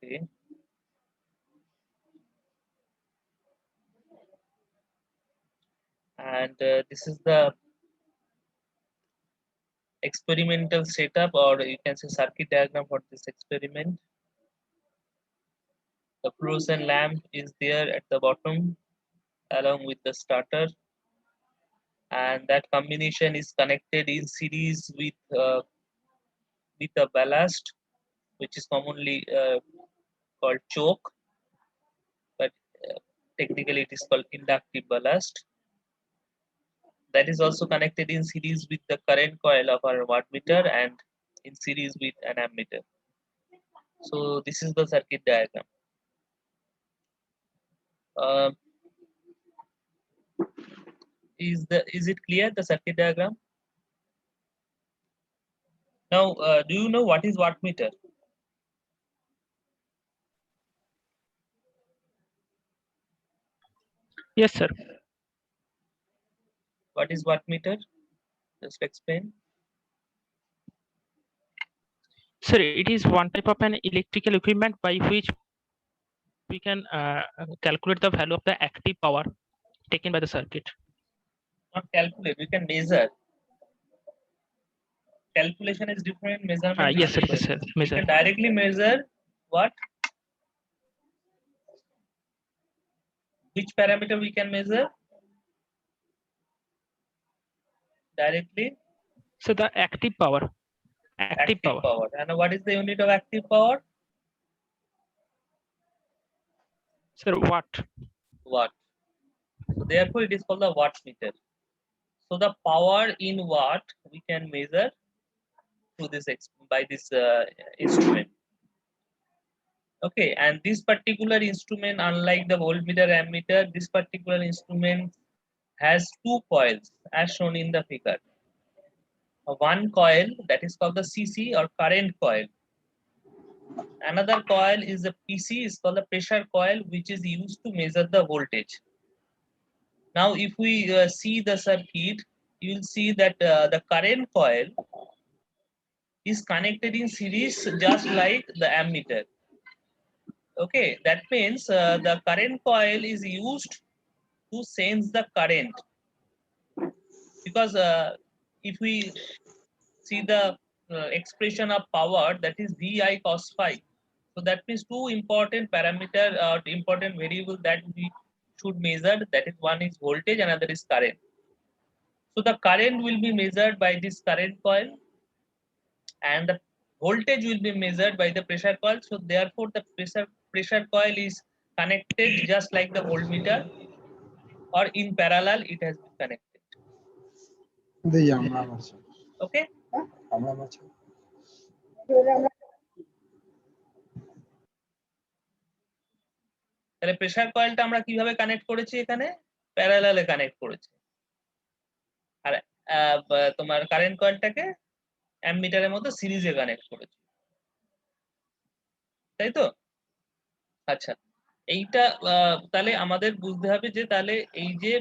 Okay. And this is the experimental setup, or you can say circuit diagram for this experiment. The fluorescent lamp is there at the bottom along with the starter, and that combination is connected in series with a ballast, which is commonly called choke, but technically it is called inductive ballast. That is also connected in series with the current coil of our wattmeter and in series with an ammeter. So this is the circuit diagram. Uh, is it clear, the circuit diagram? Now, do you know what is wattmeter? Yes, sir. What is wattmeter? Just explain. Sir, it is one type of an electrical equipment by which we can calculate the value of the active power taken by the circuit. Not calculate, we can measure. Calculation is different, measurement Yes, is sir. different. Yes, sir. We Measure. can directly measure what? Which parameter we can measure? Directly? So the active power. Active power. And what is the unit of active power? Sir, watt. Watt. So therefore it is called the wattmeter. So the power in watt we can measure through this by this instrument. Okay, and this particular instrument, unlike the voltmeter, ammeter, this particular instrument has two coils as shown in the figure. One coil that is called the CC or current coil. Another coil is the PC, is called the pressure coil, which is used to measure the voltage. Now, if we see the circuit, you will see that the current coil is connected in series just like the ammeter. Okay, that means the current coil is used to sense the current, because if we see the expression of power, that is VI cos phi. So that means two important parameter or important variable that we should measure. That is, one is voltage, another is current. So the current will be measured by this current coil, and the voltage will be measured by the pressure coil. So therefore, the pressure coil is connected just like the voltmeter, or in parallel it has been connected. Okay. তাহলে pressure কয়েলটা আমরা কিভাবে connect করেছি, এখানে প্যারালালে connect করেছি, আর তোমার current কয়েলটাকে অ্যামমিটারের মধ্যে সিরিজে কানেক্ট করেছি, তাই তো? আচ্ছা, এইটা তাহলে আমাদের বুঝতে হবে যে তাহলে এই যে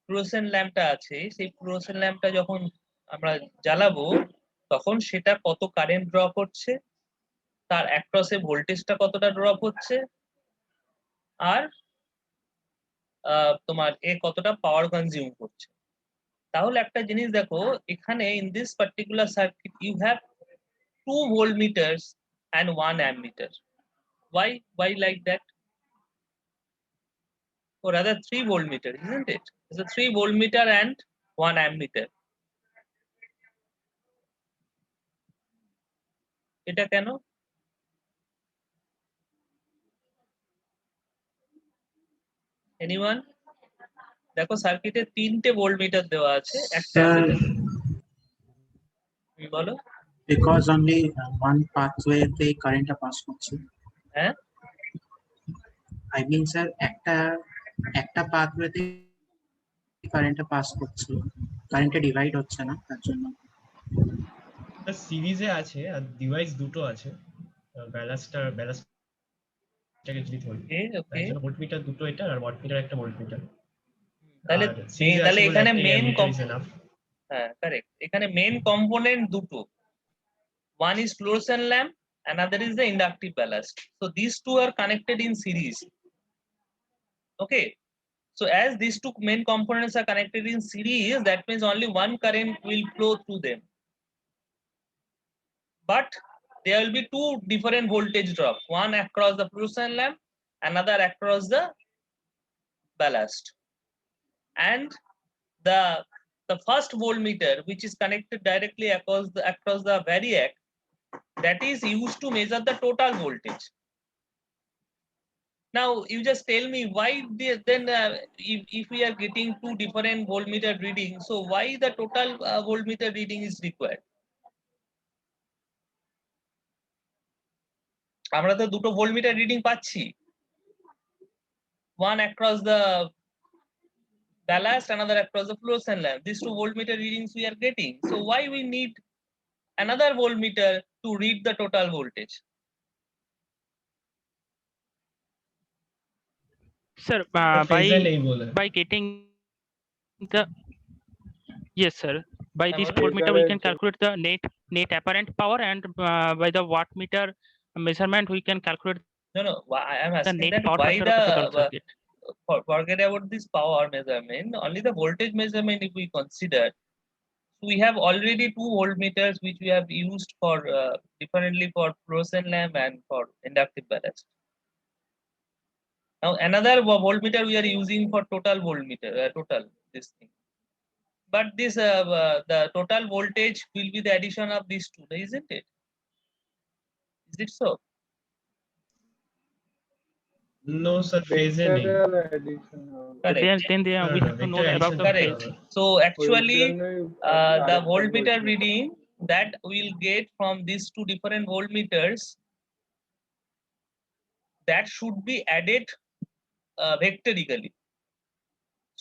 ফ্লুরোসেন্ট ল্যাম্পটা আছে, সেই ফ্লুরোসেন্ট ল্যাম্পটা যখন আমরা জ্বালাবো তখন সেটা কত কারেন্ট ড্র করছে, তার অ্যাক্রসে ভোল্টেজটা কতটা ড্রপ হচ্ছে, আর তোমার কতটা পাওয়ার কনজিউম করছে। তাহলে একটা জিনিস দেখো, এখানে in this particular circuit you have 2 voltmeters and 1 ammeter. Why like that? Or rather 3 voltmeter, isn't it? It's a 3 voltmeter and 1 ammeter. এটা কেন? Anyone? দেখো সার্কিটে 3টে ভোল্টমিটার দেওয়া আছে, একটা বলো। Because only one pathway the current pass করছে। হ্যাঁ, I mean sir, একটা pathway তে কারেন্ট পাস করছে, কারেন্টটা ডিভাইড হচ্ছে না, তার জন্য। সিরিজে আছে আর ডিভাইস দুটো আছে, ব্যালাস্টটাকে যদি ধরি, তাই জন্য ভোল্টমিটার দুটো, এটা আর ওয়াটমিটার একটা ভোল্টমিটার। তাহলে এখানে মেইন হ্যাঁ কারেক্ট, এখানে মেন কম্পোনেন্ট দুটো, one is fluorescent lamp, another is the inductive ballast. So these two are connected in series. Okay, so as these two main components are connected in series, that means only one current will flow through them, but there will be two different voltage drop, one across the fluorescent lamp, another across the ballast. And the first voltmeter, which is connected directly across the variac, that is used to measure the total voltage. Now you just tell me why then if we are getting two different voltmeter readings, so why the total voltmeter reading is required? আমরা তো দুটো voltmeter reading পাচ্ছি, one across the ballast, another across the fluorescent lamp. These two voltmeter readings we are getting, so why we need another voltmeter to read the total voltage? Sir, phasor নেই বলে by getting the, yes sir, by this Phasor voltmeter we can calculate the net apparent power, and by the wattmeter measurement we can calculate No, I am the asking net that power why factor of the total the circuit. forget about this power measurement, only the voltage measurement if we consider. We have already two voltmeters which we have used for differently for fluorescent lamp and for inductive ballast. Now another voltmeter we are using for total voltmeter, total this thing. But this the total voltage will be the addition of these two, isn't it? Is it so? no sir phasor নেই Correct. Then we have to know about the Correct. phase. So actually the voltmeter reading that we'll get from these two different voltmeters, that should be added vectorically.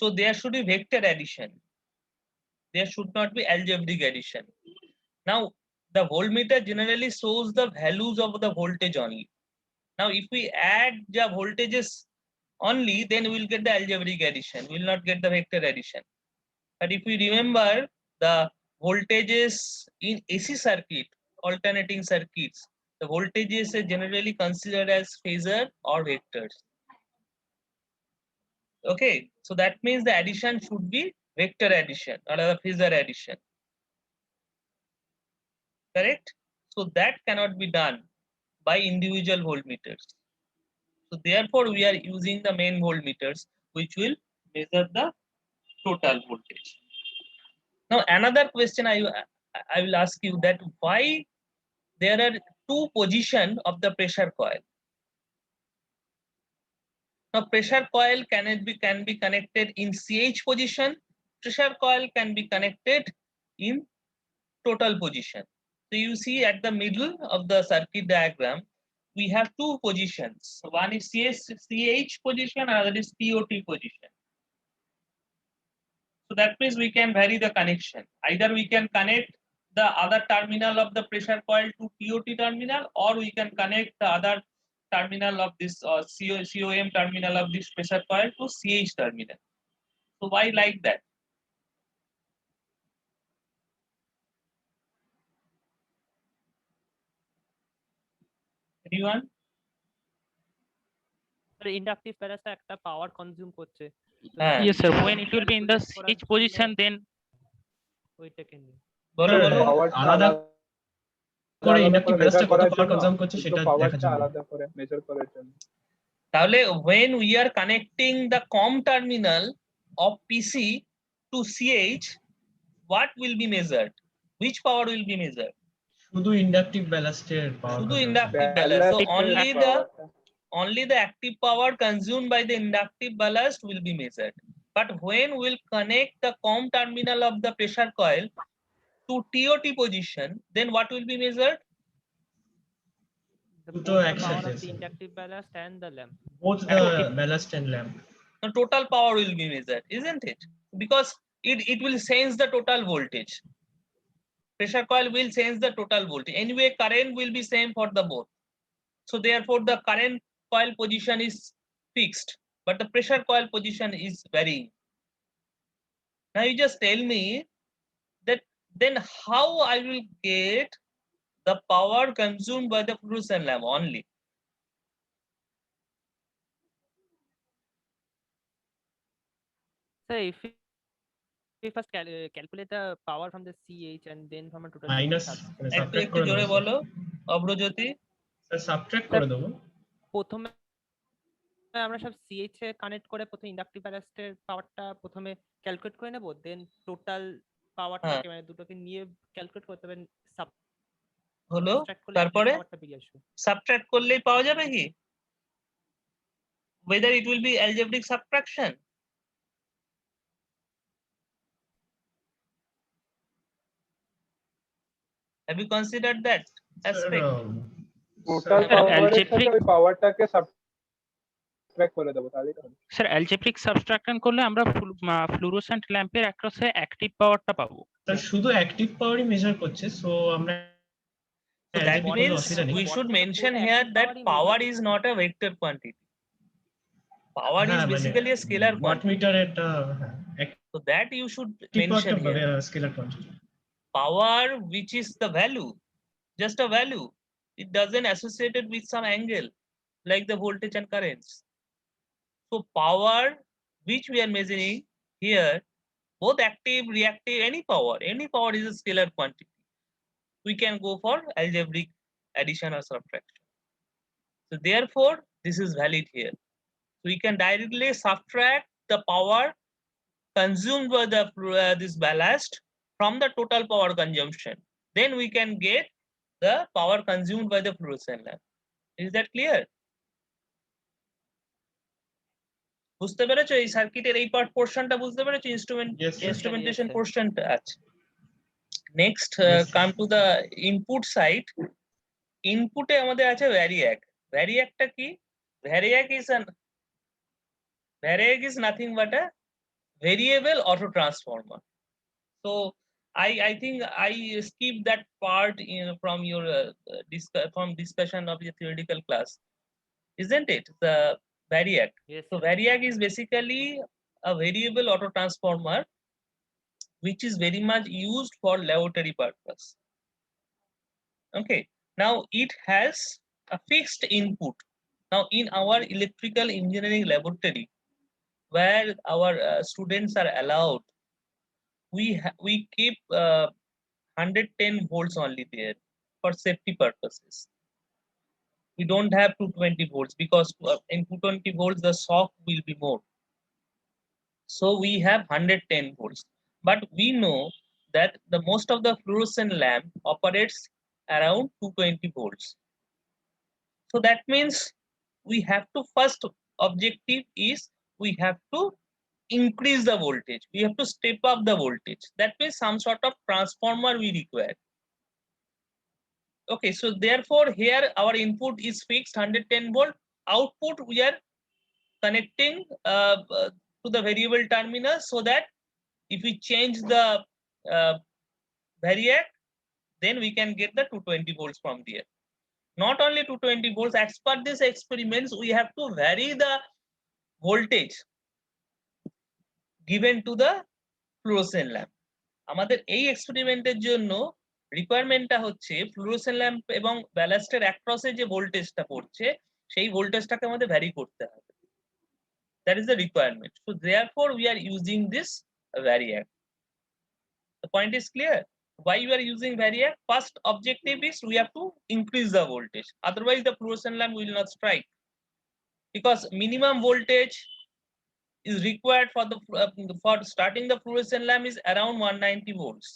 So there should be vector addition. There should not be algebraic addition. Now the voltmeter generally shows the values of the voltage only. Now if we add the voltages only, then we'll get the algebraic addition, we'll not get the vector addition. But if we remember the voltages in AC circuit, alternating circuits, the voltages are generally considered as phasor or vectors. Okay, so that means the addition should be vector addition or the phasor addition. Correct? So that cannot be done by individual voltmeters. So therefore we are using the main voltmeters which will measure the total voltage. Now another question I will ask you, that why there are two positions of the pressure coil. Now pressure coil can be connected in CH position, pressure coil can be connected in total position. So you see at the middle of the circuit diagram we have two positions, one is CH position, another is TOT position. So that means we can vary the connection, either we can connect the other terminal of the pressure coil to TOT terminal, or we can connect the other terminal of this COM terminal of this pressure coil to CH terminal. So why like that? Anyone? Inductive প্যারাসটা একটা power consume করছে। হ্যাঁ Yes sir, when it will be in the CH position, then ওইটাকে নিয়ে বলো বলো আলাদা করে ইন্ডাকটিভ প্যারাসটা কত পাওয়ার কনজিউম করছে সেটা দেখার জন্য আলাদা করে মেজার করার জন্য। তাহলে when we are connecting the COM terminal of PC to CH, what will be measured? Which power will be measured? শুধু ইন্ডাকটিভ ব্যালাস্টের পাওয়ার শুধু inductive ballast. So only the active power consumed by the inductive ballast will be measured. But when we'll connect the COM terminal of the pressure coil to TOT position, then what will be measured? দুটো একসাথে inductive ballast and the lamp, both the ballast and lamp. The total power will be measured, isn't it? Because it will sense the total voltage. Pressure coil will sense the total voltage. Anyway, current will be same for the both. So therefore the current coil position is fixed, but the pressure coil position is varying. Now you just tell me then how I will get the power consumed by the fluorescent lamp only? So if we first calculate the power from the CH and then from a total minus একটু subtract একটু করে জোরে দেবো বলো অব্রজ্যোতি। Sir subtract করে দেবো। প্রথমে আমরা সব সিএইচ এ কানেক্ট করে প্রথমে ইন্ডাকটিভ ব্যালাস্টের পাওয়ারটা প্রথমে ক্যালকুলেট করে নেব, দেন টোটাল পাওয়ারটাকে মানে দুটোকে নিয়ে ক্যালকুলেট করতে হবে, হলো সাবট্রাক্ট করলে তারপরে পাওয়ারটা বেরিয়ে আসবে। সাবট্রাক্ট করলেই পাওয়া যাবে কি? Whether it will be algebraic subtraction? Have you considered that aspect? Total Sir, পাওয়ারের সাথে algebraic ওই পাওয়ারটাকে সাবট্রাক্ট করে দেবো তাহলেই তো হবে। স্যার অ্যালজেব্রিক সাবট্রাকশন করলে আমরা ফ্লুরোসেন্ট ল্যাম্পের অ্যাক্রসে অ্যাক্টিভ পাওয়ারটা পাবো। স্যার শুধু অ্যাক্টিভ পাওয়ারই মেজার করছে, সো আমরা So that algebraic করলে means অসুবিধা নেই। we should What is the mention total here active that power in power meter? is not a vector quantity. Power is হ্যাঁ, মানে basically a scalar watt quantity. মিটারেরটা active So that you should পাওয়ারটা mention here. Scalar quantity. Power which is the value, just a value. It doesn't associate it with some angle like the voltage and currents. So power which we are measuring here, both active, reactive, any power is a scalar quantity. We can go for algebraic addition or subtraction. So therefore, this is valid here. So we can directly subtract the power consumed by the this ballast from the total power consumption. Then we can get the power consumed by the fluorescent lamp. Is that clear? বুঝতে পেরেছো এই সার্কিটের এই part পোরশনটা বুঝতে পেরেছো Yes, sir. Instrumentation Yes, sir. পোরশনটা? আচ্ছা, next Yes, come to the input side. ইনপুটে আমাদের আছে ভ্যারিয়াক। ভ্যারিয়াকটা কি? ভ্যারিয়াক is nothing but a variable auto transformer. So I think I skipped that part from your discussion of your theoretical class, isn't it? The variac. Yes, So sir. variac is basically a variable auto transformer which is very much used for laboratory purpose. Okay, now it has a fixed input. Now in our electrical engineering laboratory where our students are allowed, we keep 110 volts only there for safety purposes. We don't have 220 volts because in 220 volts the shock will be more. So we have 110 volts. But we know that the most of the fluorescent lamp operates around 220 volts. So that means we have to, first objective is we have to increase the voltage. We have to step up the voltage. That means some sort of transformer we require. Okay, so therefore here our input is fixed 110 volt. Output we are connecting to the variable terminal, so that if we change the variac, then we can get the 220 volts from there. Not only 220 volts, as per these experiments, we have to vary the voltage given to the fluorescent lamp. আমাদের এই এক্সপেরিমেন্টের জন্য রিকোয়ারমেন্টটা হচ্ছে fluorescent lamp এবং ব্যালাস্টের অ্যাক্রসে যে ভোল্টেজটা পড়ছে সেই ভোল্টেজটাকে আমাদের ভ্যারি করতে হবে। That is the requirement. So therefore we are using this variac. The point is clear. Why we are using variac? First objective is we have to increase the voltage. Otherwise the fluorescent lamp will not strike, because minimum voltage is required for starting the fluorescent lamp is around 190 volts.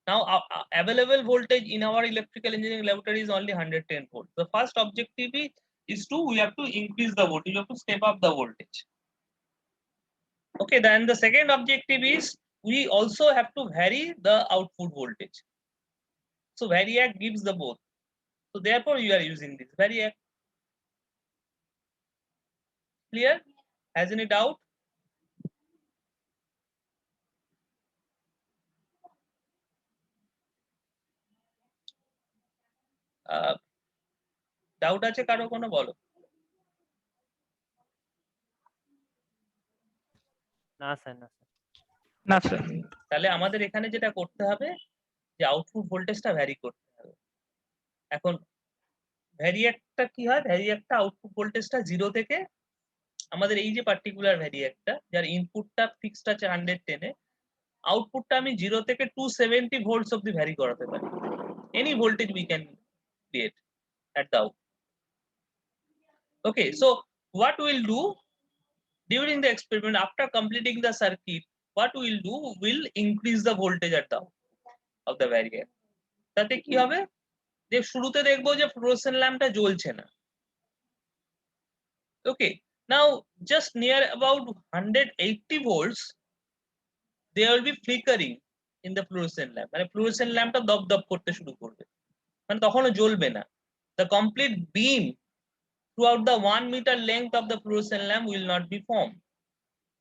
Now available voltage in our electrical engineering laboratory is only 110 volts. The first objective is we have to increase the voltage, we have to step up the voltage. Okay, then the second objective is we also have to vary the output voltage. So variac gives the both. So therefore you are using this variac. Clear? Has any doubt? Doubt আছে কারো কোনো? বলো। না sir, না sir. না sir. তাহলে আমাদের এখানে যেটা করতে হবে যে আউটপুট ভোল্টেজটা ভ্যারি করতে হবে। এখন ভ্যারিয়েক্টটা কি হয়, ভ্যারিয়েক্টটা আউটপুট ভোল্টেজটা 0 থেকে আমাদের এই যে পার্টিকুলার ভ্যারিয়েক্টটা যার ইনপুটটা ফিক্সড আছে 110 এ, আউটপুটটা আমি 0 থেকে 270 ভোল্টস অবধি ভ্যারি করাতে পারি। Any voltage we can create at the output. Okay, so what we'll do during the experiment after completing the circuit, what we'll do, we'll increase the voltage at the output of the variac. তাতে কি হবে যে শুরুতে দেখবো যে fluorescent ল্যাম্পটা জ্বলছে না। Okay, now just near about 180 volts there will be flickering in the fluorescent lamp, মানে ফ্লোরোসেন্ট ল্যাম্পটা দপদপ করতে শুরু করবে, মানে তখনও জ্বলবে না। The complete beam throughout the 1 meter length of the fluorescent lamp will not be formed.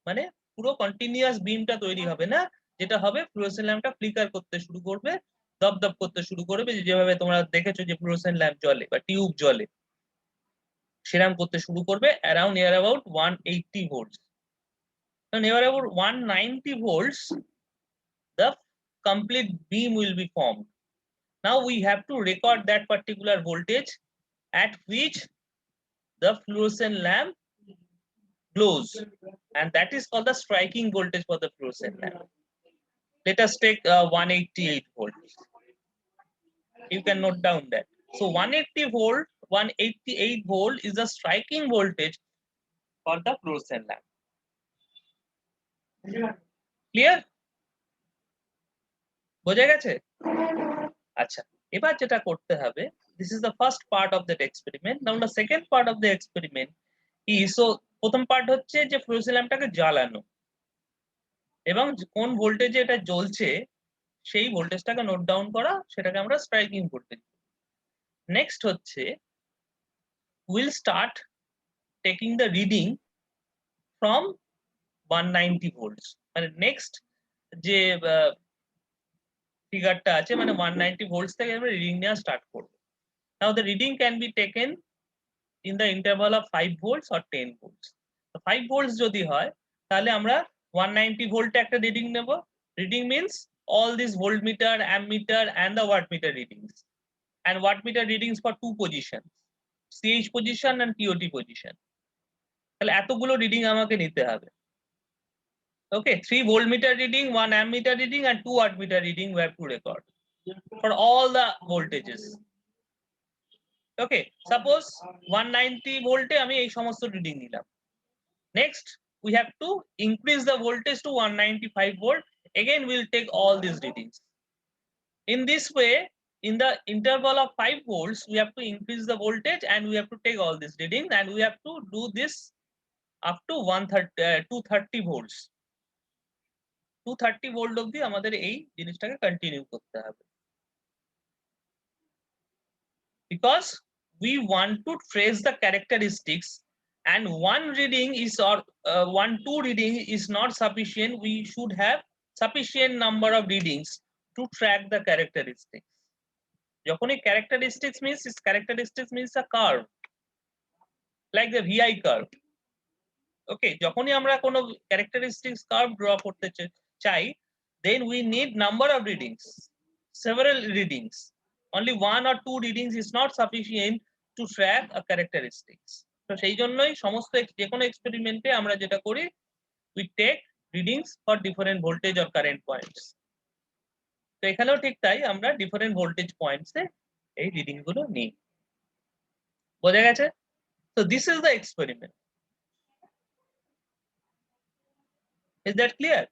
মানে পুরো কন্টিনিউয়াস বিমটা তৈরি হবে না, যেটা হবে ফ্লুরোসেন্ট ল্যাম্পটা ফ্লিকার করতে শুরু করবে, দপদপ করতে শুরু করবে, যেভাবে তোমরা দেখেছো যে ফ্লুরোসেন্ট ল্যাম্প জ্বলে বা টিউব জ্বলে, সেরাম করতে শুরু করবে around near about 180 volts. Near about 190 volts the complete beam will be formed. Now we have to record that particular voltage at which the fluorescent lamp glows, and that is called the striking voltage for the fluorescent lamp. Let us take 188 volts. You can note down that. So 188 volt is the striking voltage for the fluorescent lamp. Clear? বোঝা গেছে? আচ্ছা, এবার যেটা করতে হবে, this is the first part of that experiment. Now the second part of the experiment is, so প্রথম part হচ্ছে যে ফ্লুরোসেন্ট ল্যাম্পটাকে জ্বালানো এবং কোন ভোল্টেজে এটা জ্বলছে সেই ভোল্টেজটাকে নোট ডাউন করা, সেটাকে আমরা স্ট্রাইকিং ভোল্টেজ। নেক্সট হচ্ছে we'll start taking the reading from 190 volts, মানে নেক্সট যে ফিগারটা আছে মানে 190 ভোল্টস থেকে আমরা রিডিং নেওয়া স্টার্ট করব। Now the reading can be taken in the interval of 5 volts or 10 volts. 5 volts যদি হয় তাহলে আমরা 190 ভোল্টে একটা রিডিং নেব। Reading means all these voltmeter, ammeter and the wattmeter readings, and wattmeter readings for two positions, CH position and TOT position. তাহলে এতগুলো reading আমাকে নিতে হবে। Okay, 3 voltmeter reading, 1 ammeter reading and 2 wattmeter reading we have to record for all the voltages. Okay, suppose 190 ভোল্টে আমি এই সমস্ত reading নিলাম। Next we have to increase the voltage to 195 volt. Again we'll take all these readings. In this way, in the interval of 5 volts we have to increase the voltage and we have to take all these readings, and we have to do this up to 230 volts. 230 volt অবধি আমাদের এই জিনিসটাকে continue করতে হবে, because we want to trace the characteristics, and one reading is or 2 reading is not sufficient. We should have sufficient number of readings to track the characteristics. যখনই characteristics means a curve like the VI curve. Okay, যখনই আমরা কোনো characteristics curve draw করতে চাই, then we need number of readings, several readings. Only 1 or 2 readings is not sufficient to track a characteristics. তো সেই জন্যই সমস্ত যে কোনো এক্সপেরিমেন্টে আমরা যেটা করি, we take readings for different voltage or current points. তো এখানেও ঠিক তাই, আমরা different voltage points এ এই রিডিং গুলো নিই। বোঝা গেছে? So this is the experiment. Is that clear?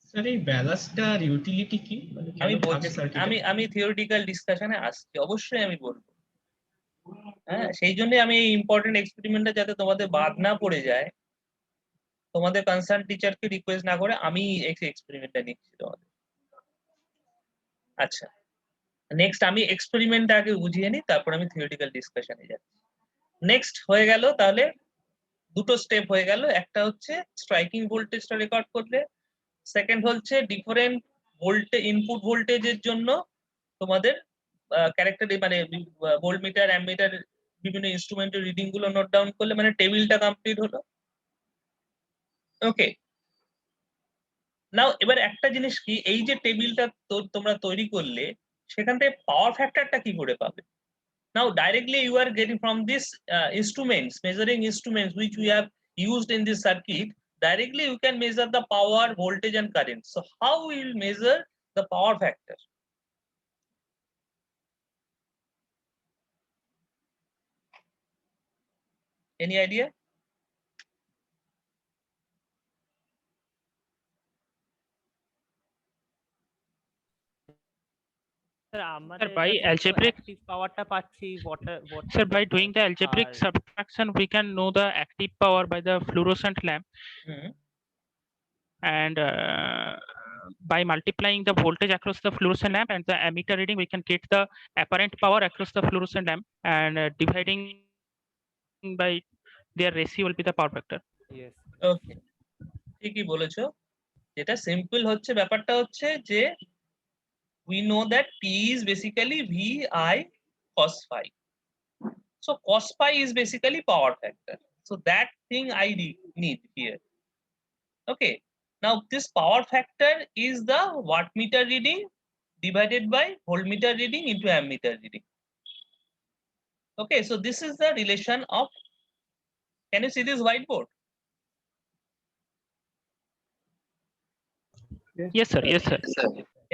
Sir এই ব্যালাস্টার ইউটিলিটি কি, মানে কেন আমি থাকে বলছি, সার্কিটে? আমি থিওরিটিক্যাল ডিসকাশনে আসছি, অবশ্যই আমি বলবো। হ্যাঁ, সেই জন্য আমি এই ইম্পর্টেন্ট এক্সপেরিমেন্টটা যাতে তোমাদের বাদ না পড়ে যায়, তোমাদের কনসার্ন টিচারকে রিকোয়েস্ট না করে আমি এই এক্সপেরিমেন্টটা নিচ্ছি তোমাদের। আচ্ছা, নেক্সট আমি এক্সপেরিমেন্টটা আগে বুঝিয়ে নিই, তারপর আমি থিওরিটিক্যাল ডিসকাশনে যাচ্ছি। নেক্সট হয়ে গেল, তাহলে দুটো স্টেপ হয়ে গেল। একটা হচ্ছে স্ট্রাইকিং ভোল্টেজটা রেকর্ড করলে, সেকেন্ড হচ্ছে ডিফারেন্ট ভোল্টেজ ইনপুট ভোল্টেজের জন্য তোমাদের ক্যারেক্টার মানে ভোল্টমিটার, অ্যামমিটার, বিভিন্ন ইনস্ট্রুমেন্টের রিডিং গুলো নোট ডাউন করলে, মানে টেবিলটা কমপ্লিট হলো। ওকে, নাও এবার একটা জিনিস কি, এই যে টেবিলটা তোমরা তৈরি করলে সেখান থেকে পাওয়ার ফ্যাক্টরটা কি করে পাবে? Now directly you are getting from this instruments, measuring instruments which we have used in this circuit, directly you can measure the power, voltage and current. So how we will measure the power factor? Any idea? Sir আমাদের by কাছে তো algebraic- active পাওয়ারটা পাচ্ছি ওয়াটার Sir, by doing the algebraic আর- subtraction, we can know the active power by the fluorescent lamp, Hmm. and by multiplying the voltage across the fluorescent lamp and the ammeter reading, we can get the apparent power across the fluorescent lamp, and dividing by their ratio will be the power factor. Yes. Okay, ঠিকই বলেছো। যেটা simple হচ্ছে, ব্যাপারটা হচ্ছে যে we know that P is basically VI cos phi. So cos phi is basically power factor. So that thing I need here. Okay. Now this power factor is the wattmeter reading divided by voltmeter reading into ammeter reading. Okay, so this is the relation of. Can you see this whiteboard? Yes, sir. Yes, sir.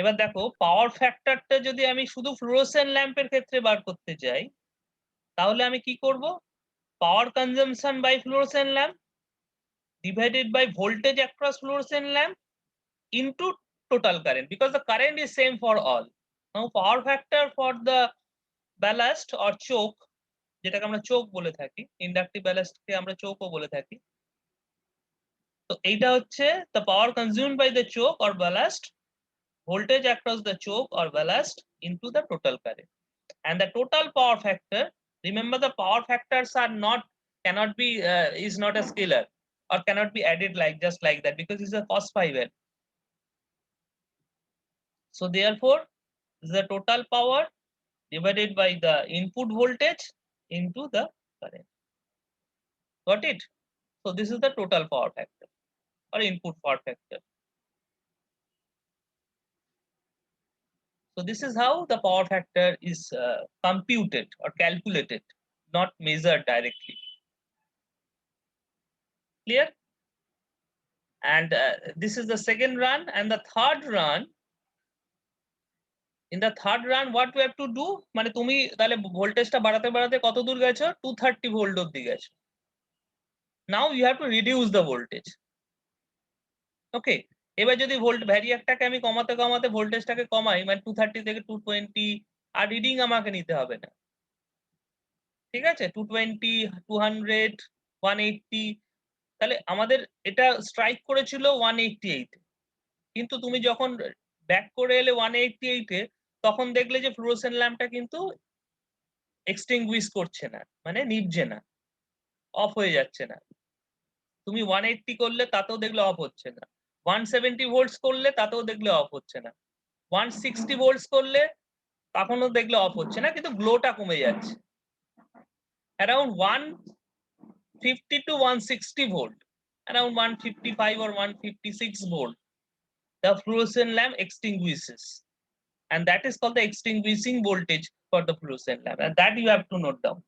এবার দেখো পাওয়ার ফ্যাক্টরটা যদি আমি শুধু fluorescent ল্যাম্পের ক্ষেত্রে বার করতে চাই, তাহলে আমি কি করব? Power consumption by fluorescent lamp divided by voltage across fluorescent lamp into total current, because the current is same for all. Now power factor for the ballast or choke, যেটাকে আমরা চোক বলে থাকি, ইন্ডাকটিভ ব্যালাস্টকে আমরা চোকও বলে থাকি। তো এইটা হচ্ছে the power consumed by the choke or ballast, voltage across the choke or ballast into the total current. And the total power factor, remember the power factors are not, cannot be is not a scalar or cannot be added like just like that, because it's a cos phi value. So therefore the total power divided by the input voltage into the current. Got it? So this is the total power factor or input power factor. So this is how the power factor is computed or calculated, not measured directly. Clear? And this is the second run, and the third run. In the third run, what we have to do? মানে তুমি তাহলে ভোল্টেজটা বাড়াতে বাড়াতে কত দূর গেছো? 230 volt অবধি গেছো। Now you have to reduce the voltage. ওকে, এবার যদি ভোল্ট ভ্যারিয়াকটাকে আমি কমাতে কমাতে ভোল্টেজটাকে কমাই, মানে 230 থেকে 220, আর রিডিং আমাকে নিতে হবে না। ঠিক আছে, 220, 200, 180, তাহলে আমাদের এটা স্ট্রাইক করেছিল 188, কিন্তু তুমি যখন ব্যাক করে এলে 188 এ, তখন দেখলে যে ফ্লুরোসেন্ট ল্যাম্পটা কিন্তু এক্সটিংগুইশ করছে না, মানে নিভছে না, অফ হয়ে যাচ্ছে না। তুমি 180 করলে তাতেও দেখলে অফ হচ্ছে না, 170 ভোল্টস করলে তাতেও দেখলে অফ হচ্ছে না, 160 ভোল্টস করলে তখনও দেখলে অফ হচ্ছে না, কিন্তু গ্লোটা কমে যাচ্ছে। Around 150 to 160 volt, around 155 or 156 volt, the fluorescent lamp extinguishes, and that is called the extinguishing voltage for the fluorescent lamp, and that you have to note down.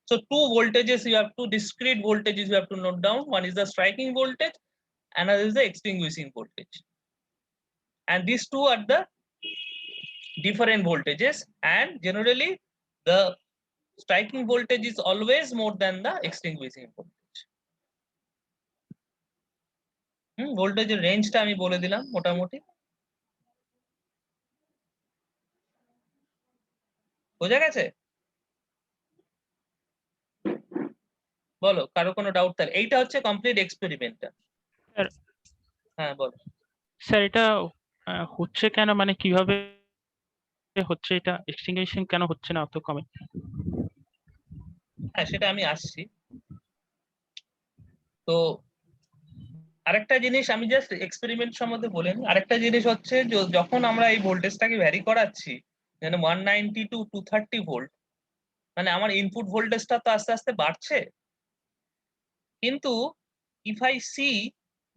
So two voltages you have to, discrete voltages you have to note down. One is the striking voltage, another is the extinguishing voltage, and these two are the different voltages, and generally the striking voltage is always more than the extinguishing voltage. ভোল্টেজের রেঞ্জটা আমি বলে দিলাম মোটামুটি, বোঝা গেছে? বলো কারো কোনো ডাউট থাকলে। এইটা হচ্ছে কমপ্লিট এক্সপেরিমেন্টটা। Sir, হ্যাঁ বলো। স্যার এটা হচ্ছে কেন, মানে কিভাবে হচ্ছে, এটা এক্সটিংগুইশিং কেন হচ্ছে না অত কমে? হ্যাঁ সেটা আমি আসছি। তো আরেকটা জিনিস আমি জাস্ট এক্সপেরিমেন্ট সম্বন্ধে বলে নিই। আরেকটা জিনিস হচ্ছে যখন আমরা এই ভোল্টেজটাকে ভ্যারি করাচ্ছি, মানে 190 to 230 ভোল্ট, মানে আমার ইনপুট ভোল্টেজটা তো আস্তে আস্তে বাড়ছে, কিন্তু if I see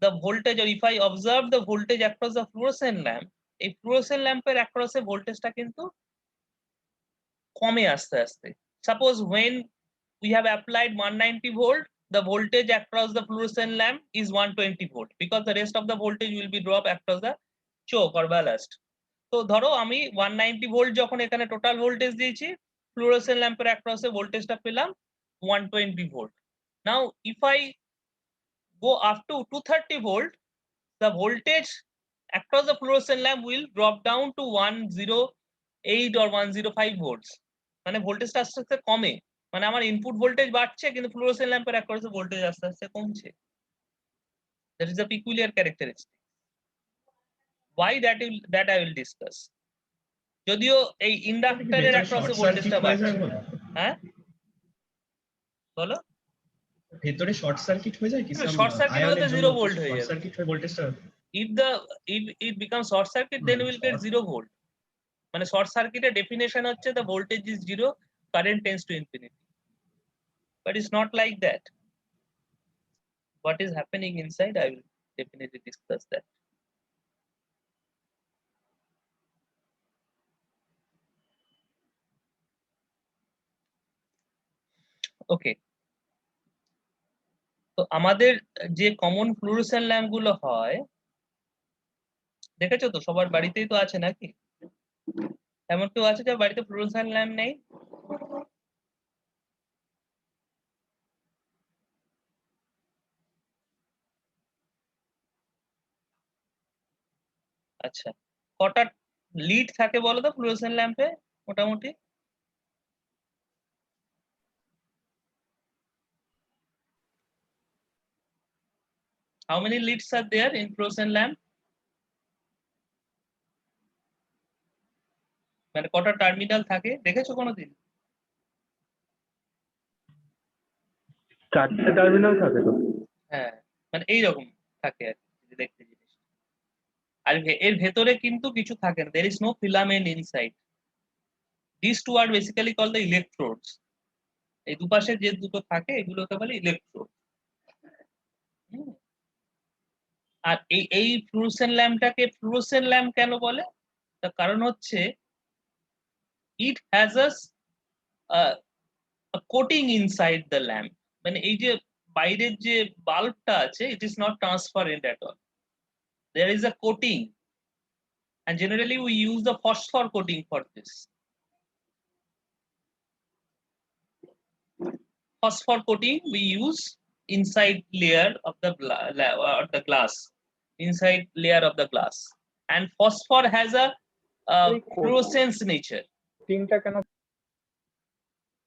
the voltage or if I observe the voltage across the fluorescent lamp, এই fluorescent lamp এর across এ ভোল্টেজটা কিন্তু কমে আস্তে আস্তে। Suppose when we have applied 190 volt, the voltage across the fluorescent lamp is 120 volt because the rest of the voltage will be drop across the choke or ballast. তো ধরো আমি 190 volt যখন এখানে টোটাল ভোল্টেজ দিয়েছি, fluorescent ল্যাম্পের অ্যাক্রসে ভোল্টেজটা পেলাম 120 volt. Now if I go up to 230 volt, the voltage across the fluorescent lamp will drop down to 108 or 105 volts. মানে ভোল্টেজটা আস্তে আস্তে কমে, মানে আমার ইনপুট ভোল্টেজ বাড়ছে কিন্তু ফ্লুরোসেন্ট ল্যাম্পের অ্যাক্রসে ভোল্টেজ আস্তে আস্তে কমছে। That is a peculiar characteristic. Why that I will discuss. যদিও এই ইন্ডাক্টরের অ্যাক্রসে ভোল্টেজটা বাড়ছে। হ্যাঁ বলো, ভেতরে শর্ট সার্কিট হয়ে যায় কি? শর্ট সার্কিট হলে 0 ভোল্ট হয়ে যাবে। সার্কিট হয়ে ভোল্টেজটা if it becomes short circuit, then we will get 0 volt. মানে শর্ট সার্কিটের ডেফিনেশন হচ্ছে the voltage is 0, current tends to infinity. But it's not like that. What is happening inside, I will definitely discuss that. Okay. তো আমাদের যে common fluorescent lamp গুলো হয়, দেখেছো তো সবার বাড়িতেই তো আছে নাকি? এমন কেউ আছে যার বাড়িতে ফ্লুরোসেন্ট ল্যাম্প নেই? আচ্ছা, কটা লিড থাকে বলো তো ফ্লুরোসেন্ট ল্যাম্পে মোটামুটি? How many leads are there in fluorescent lamp? মানে কটা টার্মিনাল থাকে দেখেছো কোনোদিন? 4টে টার্মিনাল থাকে তো। হ্যাঁ, মানে এইরকম থাকে আর কি দেখতে জিনিস। আর এর ভেতরে কিন্তু কিছু থাকে না, there is no filament inside. These two are basically called the electrodes. এই দুপাশে যে দুটো থাকে এগুলোকে বলে ইলেকট্রোড। আর এই ফ্লুরোসেন্ট ল্যাম্পটাকে ফ্লুরোসেন্ট ল্যাম্প কেন বলে? তার কারণ হচ্ছে it has a coating inside the lamp. মানে এই যে বাইরের যে বাল্বটা আছে, it is not transparent at all. There is a coating, and generally we use the phosphor coating for this. Phosphor coating we use inside layer of the glass, inside layer of the glass, and phosphor has a fluorescence nature. তিনটা কেন?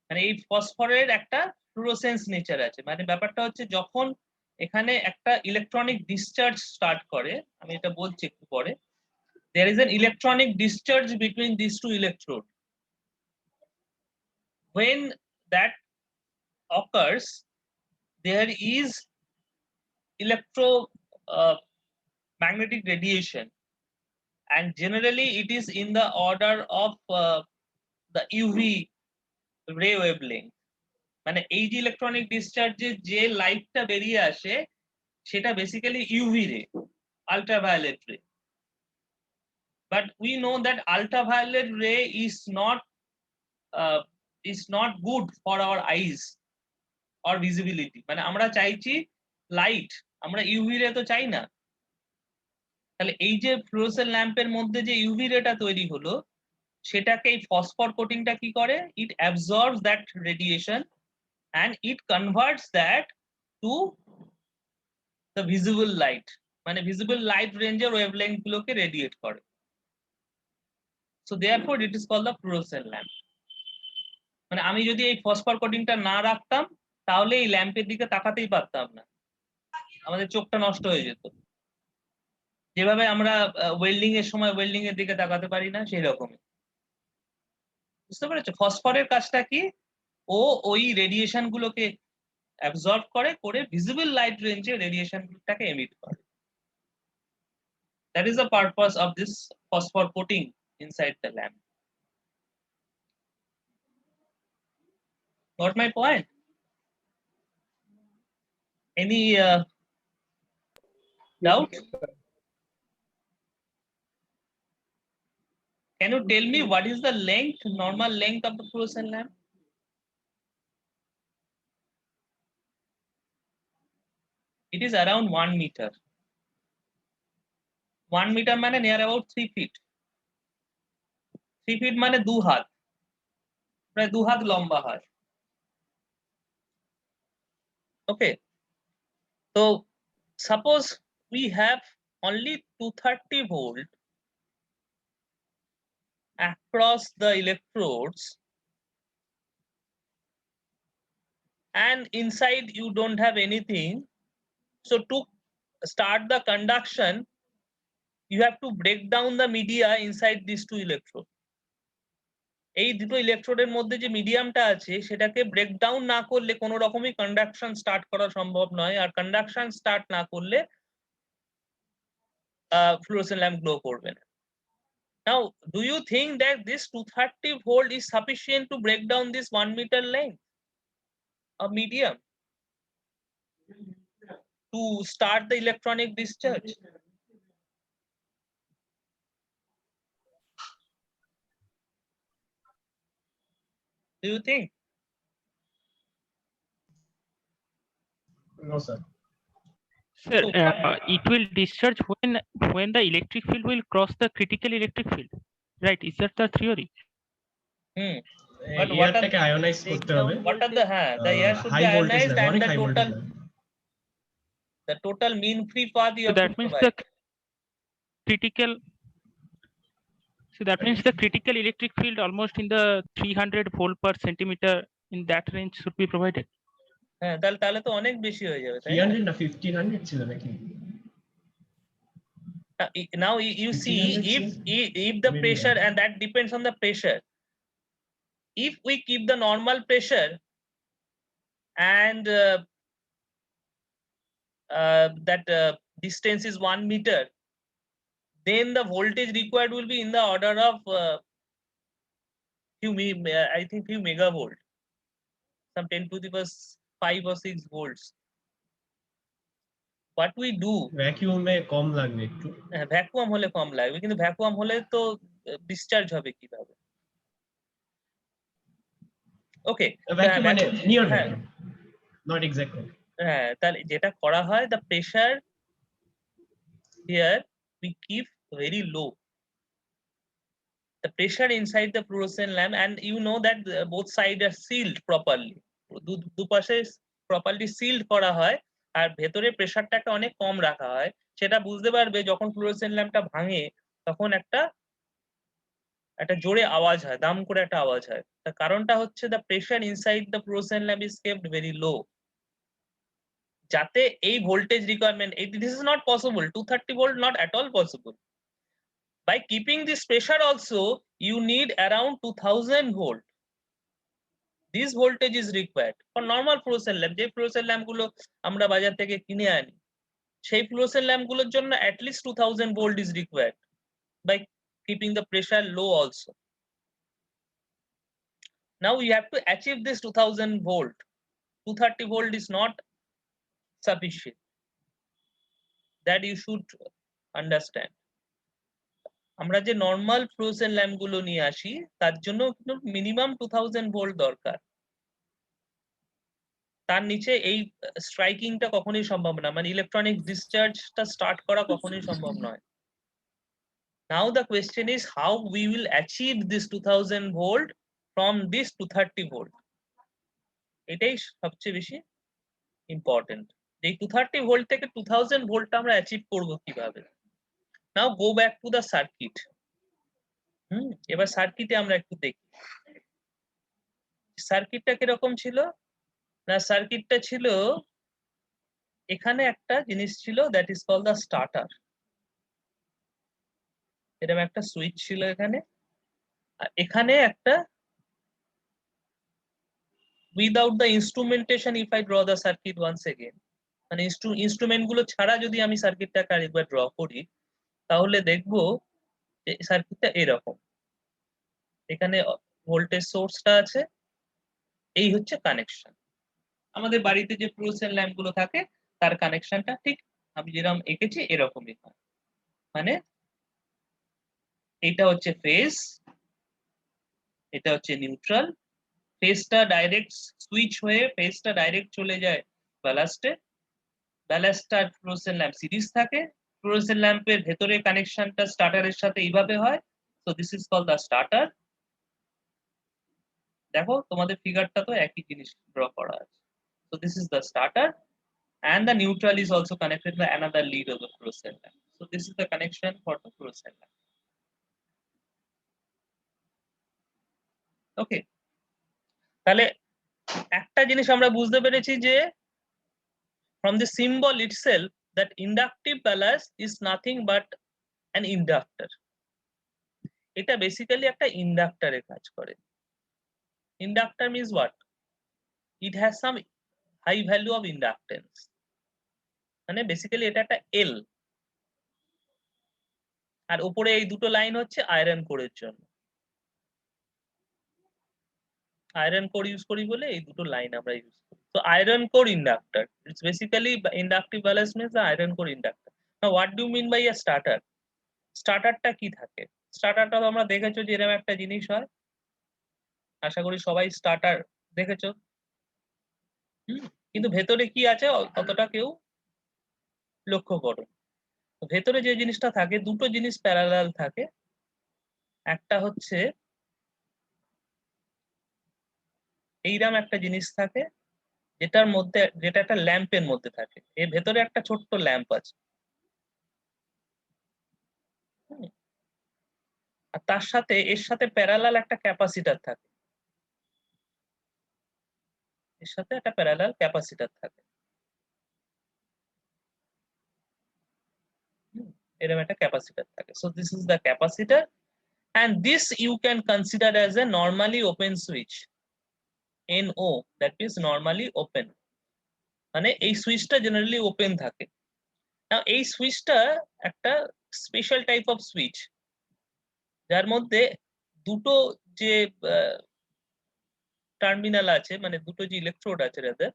মানে এই ফসফরের একটা fluorescence nature আছে। মানে ব্যাপারটা হচ্ছে যখন এখানে একটা ইলেকট্রনিক ডিসচার্জ স্টার্ট করে, আমি এটা বলছি একটু পরে, there is an electronic discharge between these two electrodes. When that occurs, there is magnetic radiation, and generally it is in the order of the UV ray wavelength. মানে এই যে electronic ডিসচার্জে যে লাইটটা বেরিয়ে আসে সেটা বেসিক্যালি ইউভি রে, ultraviolet রে। But we know that ultraviolet রে is not good for our eyes or visibility. মানে আমরা চাইছি লাইট, আমরা ইউভি রে তো চাই না। তাহলে এই যে ফ্লুরোসেন্ট ল্যাম্পের মধ্যে যে ইউভি রেটা তৈরি হলো, সেটাকে এই ফসফর কোটিংটা কি করে? It absorbs that radiation and it converts that to the visible light. মানে visible light range এর wavelength গুলোকে radiate করে। So therefore it is called the fluorescent lamp. মানে আমি যদি এই ফসফর কোটিংটা না রাখতাম তাহলে এই ল্যাম্পের দিকে তাকাতেই পারতাম না, আমাদের চোখটা নষ্ট হয়ে যেত। যেভাবে আমরা ওয়েল্ডিং এর সময় ওয়েল্ডিং এর দিকে তাকাতে পারি না, সেই রকমই। বুঝতে পেরেছো? ফসফরের কাজটা কি? ও ওই রেডিয়েশন গুলোকে অ্যাবজর্ব করে ভিজিবল লাইট রেঞ্জে রেডিয়েশনটাকে এমিট করে। That is the purpose of this phosphor coating inside the lamp. Got my point? Any Doubt? Can you tell me what is the length, normal length of the fluorescent lamp? It is around 1 meter. 1 meter মানে near about 3 feet. 3 feet মানে 2 হাত, প্রায় 2 হাত লম্বা হয়। Okay, so suppose we have only 230 volt across the electrodes, and inside you don't have anything. So to start the conduction, you have to break down the media inside these two electrodes. এই দুটো ইলেকট্রোডের মধ্যে যে মিডিয়ামটা আছে সেটাকে breakdown না করলে কোনো রকমই কন্ডাকশন স্টার্ট করা সম্ভব নয়, আর কন্ডাকশন স্টার্ট না করলে ফ্লুরোসেন্ট ল্যাম্প গ্লো করবে না। Now, do you think that this 230 volt is sufficient to break down this 1 meter length of medium to start the electronic discharge? Do you think? No, sir. Sir, So, it will discharge when the electric field will cross the critical electric field, right? Is that the theory? But what are এয়ারটাকে ionize করতে হবে। what are the the air should be high voltage ionized lamp, and অনেক the high total voltage lamp. the total mean free path you So have that to means provide. the critical. So that means the critical electric field almost in the 300 volt per centimeter, in that range should be provided. হ্যাঁ, তাহলে তো অনেক বেশি হয়ে যাবে, তাই না? 300 না 1500 ছিল নাকি? Now you see, 1500 if the maybe pressure, not. and that depends on the pressure. If we keep the normal pressure and that distance is 1 meter, then the voltage required will be in the order of I think few megavolt, some 10 to the power 5 or 6 volts. What we do, ভ্যাকুয়ামে কম লাগবে একটু। Vacuum হলে কম লাগবে, কিন্তু vacuum হলে তো discharge হবে কিভাবে? ওকে, vacuum মানে নিয়ার হ্যাঁ ভ্যাকুয়াম, নট এক্স্যাক্টলি। হ্যাঁ, তাহলে যেটা করা হয়, the pressure here we keep very low. The pressure inside the fluorescent lamp, and you know that both sides are sealed properly. দুপাশে প্রপারলি সিল্ড করা হয়, আর ভেতরে প্রেসারটাকে অনেক কম রাখা হয়। সেটা বুঝতে পারবে যখন ফ্লুরোসেন্ট ল্যাম্পটা ভাঙে, তখন একটা জোরে আওয়াজ হয়, দাম করে একটা আওয়াজ হয়। তার কারণটা হচ্ছে the pressure inside the fluorescent lamp is kept very low, যাতে এই voltage requirement, this is not possible, 230 volt not at all possible. By keeping this pressure also, you need around 2000 volt. This voltage is required for normal fluorescent lamp. যে fluorescent lamp গুলো আমরা বাজার থেকে কিনে আনি, সেই fluorescent lamp গুলোর জন্য at least 2000 volt is required, by keeping the pressure low also. Now you have to achieve this 2000 volt. 230 volt is not sufficient. That you should understand. আমরা যে নরমাল ফ্লুরোসেন্ট ল্যাম্প গুলো নিয়ে আসি, তার জন্য কিন্তু মিনিমাম 2000 ভোল্ট দরকার। তার নিচে এই স্ট্রাইকিংটা কখনোই সম্ভব না, মানে ইলেকট্রনিক ডিসচার্জটা স্টার্ট করা কখনোই সম্ভব নয়। Now the question is how we will achieve this 2000 volt from this 230 volt. এটাই সবচেয়ে বেশি ইম্পর্টেন্ট। এই 230 ভোল্ট থেকে 2000 ভোল্টটা আমরা অ্যাচিভ করব কিভাবে? Now go back to the circuit. এবার সার্কিটে আমরা একটু দেখি সার্কিটটা কিরকম ছিল। না, সার্কিটটা ছিল, এখানে একটা জিনিস ছিল, that is called the starter. এরকম একটা সুইচ ছিল এখানে, আর এখানে একটা, without the instrumentation, if I draw the circuit once again, মানে ইনস্ট্রুমেন্ট গুলো ছাড়া যদি আমি সার্কিটটাকে আরেকবার ড্র করি, তাহলে দেখবো যে সার্কিটটা এরকম। এখানে ভোল্টেজ সোর্সটা আছে, এই হচ্ছে কানেকশন। আমাদের বাড়িতে যে ফ্লুরোসেন্ট ল্যাম্প গুলো থাকে তার কানেকশনটা ঠিক আমি যেরকম এঁকেছি এরকমই হয়, মানে এটা হচ্ছে ফেজ, এটা হচ্ছে নিউট্রাল, ফেজটা ডাইরেক্ট সুইচ হয়ে ফেজটা ডাইরেক্ট চলে যায় ব্যালাস্টে, ব্যালাস্ট আর ফ্লোরোসেন্ট ল্যাম্প সিরিজ থাকে, ফ্লোরোসেন্ট ল্যাম্পের ভেতরে কানেকশনটা স্টার্টারের সাথে এইভাবে হয়, so this is called the starter. দেখো তোমাদের ফিগারটা তো একই জিনিস ড্র করা আছে, so this is the starter and the neutral is also connected by another lead of the fluorescent lamp, so this is the connection for the fluorescent lamp. Okay, তাহলে একটা জিনিস আমরা বুঝতে পেরেছি যে from the symbol itself that inductive ballast is nothing but an inductor, এটা basically একটা ইন্ডাক্টরে কাজ করে। Inductor means what? It has some high value of inductance, মানে বেসিক্যালি এটা একটা এল, আর উপরে এই দুটো লাইন হচ্ছে আয়রন কোরের জন্য, আয়রন কোর ইউজ করি বলে এই দুটো লাইন আমরা ইউজ করি। তো iron core inductor, it's basically inductive balance means the iron core inductor. Now what do mean by a starter? স্টার্টারটা কি থাকে? স্টার্টারটা তো আমরা দেখেছো যে এরকম একটা জিনিস হয়, আশা করি সবাই স্টার্টার দেখেছো। কিন্তু ভেতরে কি আছে অতটা কেউ লক্ষ্য করো। ভেতরে যে জিনিসটা থাকে, দুটো জিনিস প্যারালাল থাকে, একটা হচ্ছে এইরকম একটা জিনিস থাকে যেটার মধ্যে, যেটা একটা ল্যাম্পের মধ্যে থাকে, এর ভেতরে একটা ছোট্ট ল্যাম্প আছে, আর তার সাথে এর সাথে প্যারালাল একটা ক্যাপাসিটর থাকে, এর সাথে একটা প্যারালাল ক্যাপাসিটর থাকে, এরকম একটা ক্যাপাসিটর থাকে। So this is the capacitor and this you can consider as a normally open switch, NO, that is normally open, মানে এই সুইচটা জেনারেলি ওপেন থাকে। নাও এই সুইচটা একটা স্পেশাল টাইপ অফ সুইচ, যার মধ্যে দুটো যে টার্মিনাল আছে, মানে দুটো যে ইলেকট্রোড আছে, রাদার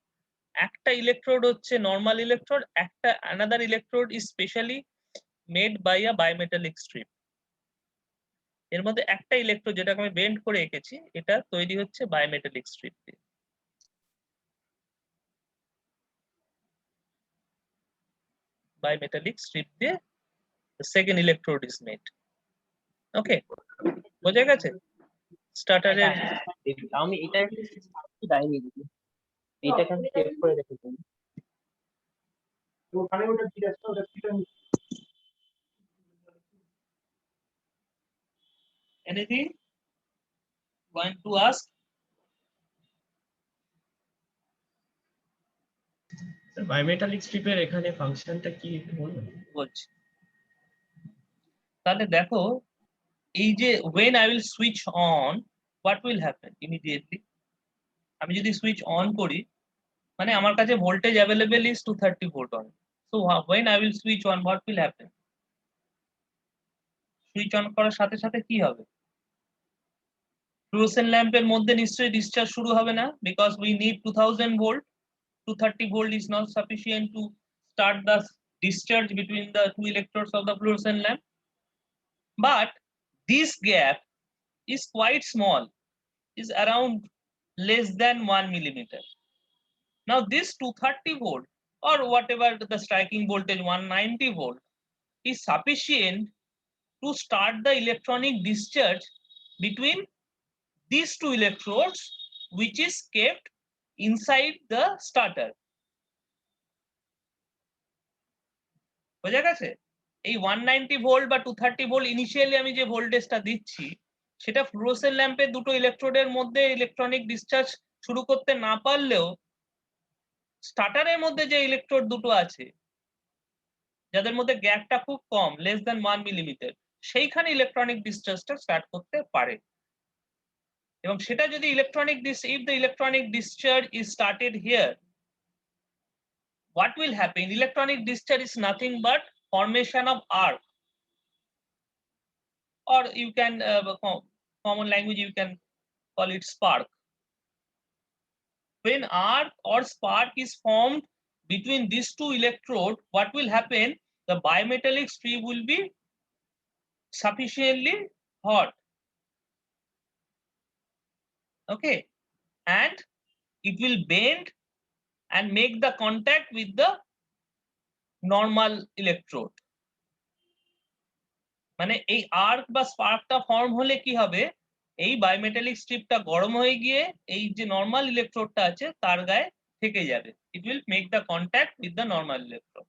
একটা ইলেকট্রোড হচ্ছে নর্মাল ইলেকট্রোড, একটা another electrode is specially made by a bimetallic strip. এর মধ্যে একটা ইলেকট্রোড যেটাকে আমি বেন্ড করে এঁকেছি, এটা তৈরি হচ্ছে বায়োমেটালিক স্ট্রিপ দিয়ে। বায়োমেটালিক স্ট্রিপ দিয়ে the second electrode is made. Okay, বোঝা গেছে? স্টার্টারের আমি এটা দেয়নি দিদি, এইটাকে আমি সেভ করে রেখেছি। anything going to ask? Biometallic স্ট্রিপের এখানে ফাংশনটা কি বলুন? বলছি, তাহলে দেখো এই যে when I will switch on, what will happen immediately? আমি যদি সুইচ অন করি, মানে আমার কাছে voltage available is 230 volt on, so when I will switch on, what will happen? Switch on করার সাথে সাথে কি হবে? ফ্লুরোসেন্ট ল্যাম্পের মধ্যে নিশ্চয়ই ডিসচার্জ শুরু হবে না, because we need 2000 volt, 230 volt is not sufficient to start the discharge between the two electrodes of the fluorescent lamp. But this gap is quite small, is around less than 1 millimeter. Now this 230 volt or whatever the striking voltage 190 volt is sufficient to start the electronic discharge between these two electrodes, which is kept inside the starter. বোঝা গেছে? এই 190 volt বা 230 volt initially আমি যে ভোল্টেজটা দিচ্ছি, সেটা fluorescent ল্যাম্পের দুটো ইলেকট্রোডের মধ্যে ইলেকট্রনিক ডিসচার্জ শুরু করতে না পারলেও স্টার্টারের মধ্যে যে ইলেকট্রোড দুটো আছে, যাদের মধ্যে গ্যাপটা খুব কম, লেস দ্যান 1 মিলিমিটার, সেইখানে ইলেকট্রনিক ডিসচার্জটা স্টার্ট করতে পারে। এবং সেটা যদি if the electronic discharge is started here, what will happen? Electronic discharge is nothing but formation of arc, or you can common language you can call it spark. When arc or spark is formed between these two electrodes, what will happen? The bimetallic strip will be sufficiently hot. Okay, and it will bend and make the contact with the normal electrode. মানে এই arc বা স্পার্কটা form হলে কি হবে, এই bimetallic স্ট্রিপটা গরম হয়ে গিয়ে এই যে নরমাল ইলেকট্রোডটা আছে তার গায়ে থেকে যাবে। It will make the contact with the normal electrode,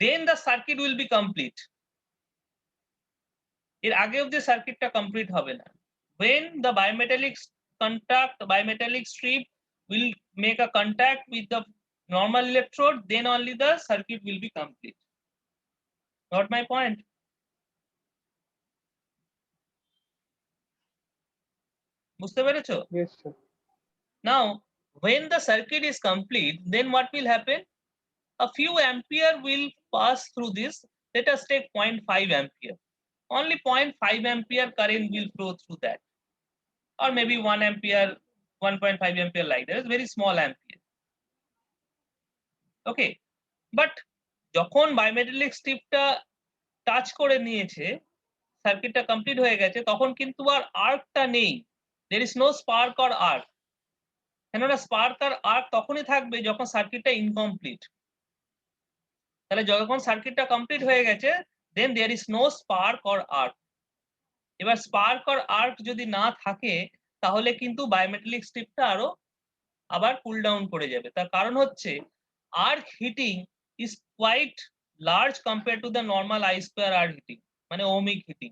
then the circuit will be complete. এর আগে অবধি সার্কিটটা কমপ্লিট হবে না। when the bimetallic strip will make a contact with the normal electrode, then only the circuit will be complete. Got my point? বুঝতে পেরেছো? Yes, sir. Now, when the circuit is complete, then what will happen? A few ampere will pass through this. Let us take 0.5 ampere. Only 0.5 ampere current will flow through that. Or maybe 1 ampere, 1.5 ampere like that. It's very small ampere. Okay. But যখন bimetallic স্ট্রিপটা touch করে নিয়েছে, সার্কিটটা complete হয়ে গেছে, তখন কিন্তু আর আর্কটা নেই। there is no spark or arc. কেননা স্পার্ক আর আর্ক তখনই থাকবে যখন সার্কিটটা ইনকমপ্লিট। তাহলে যখন সার্কিটটা কমপ্লিট হয়ে গেছে, then there is no spark or arc. এবার স্পার্ক অর আর্ক যদি না থাকে তাহলে কিন্তু বায়োমেটালিক স্ট্রিপটা আরো আবার কুল ডাউন করে যাবে। তার কারণ হচ্ছে arc heating is quite large compare to the normal I square R heating, মানে ওহমিক হিটিং।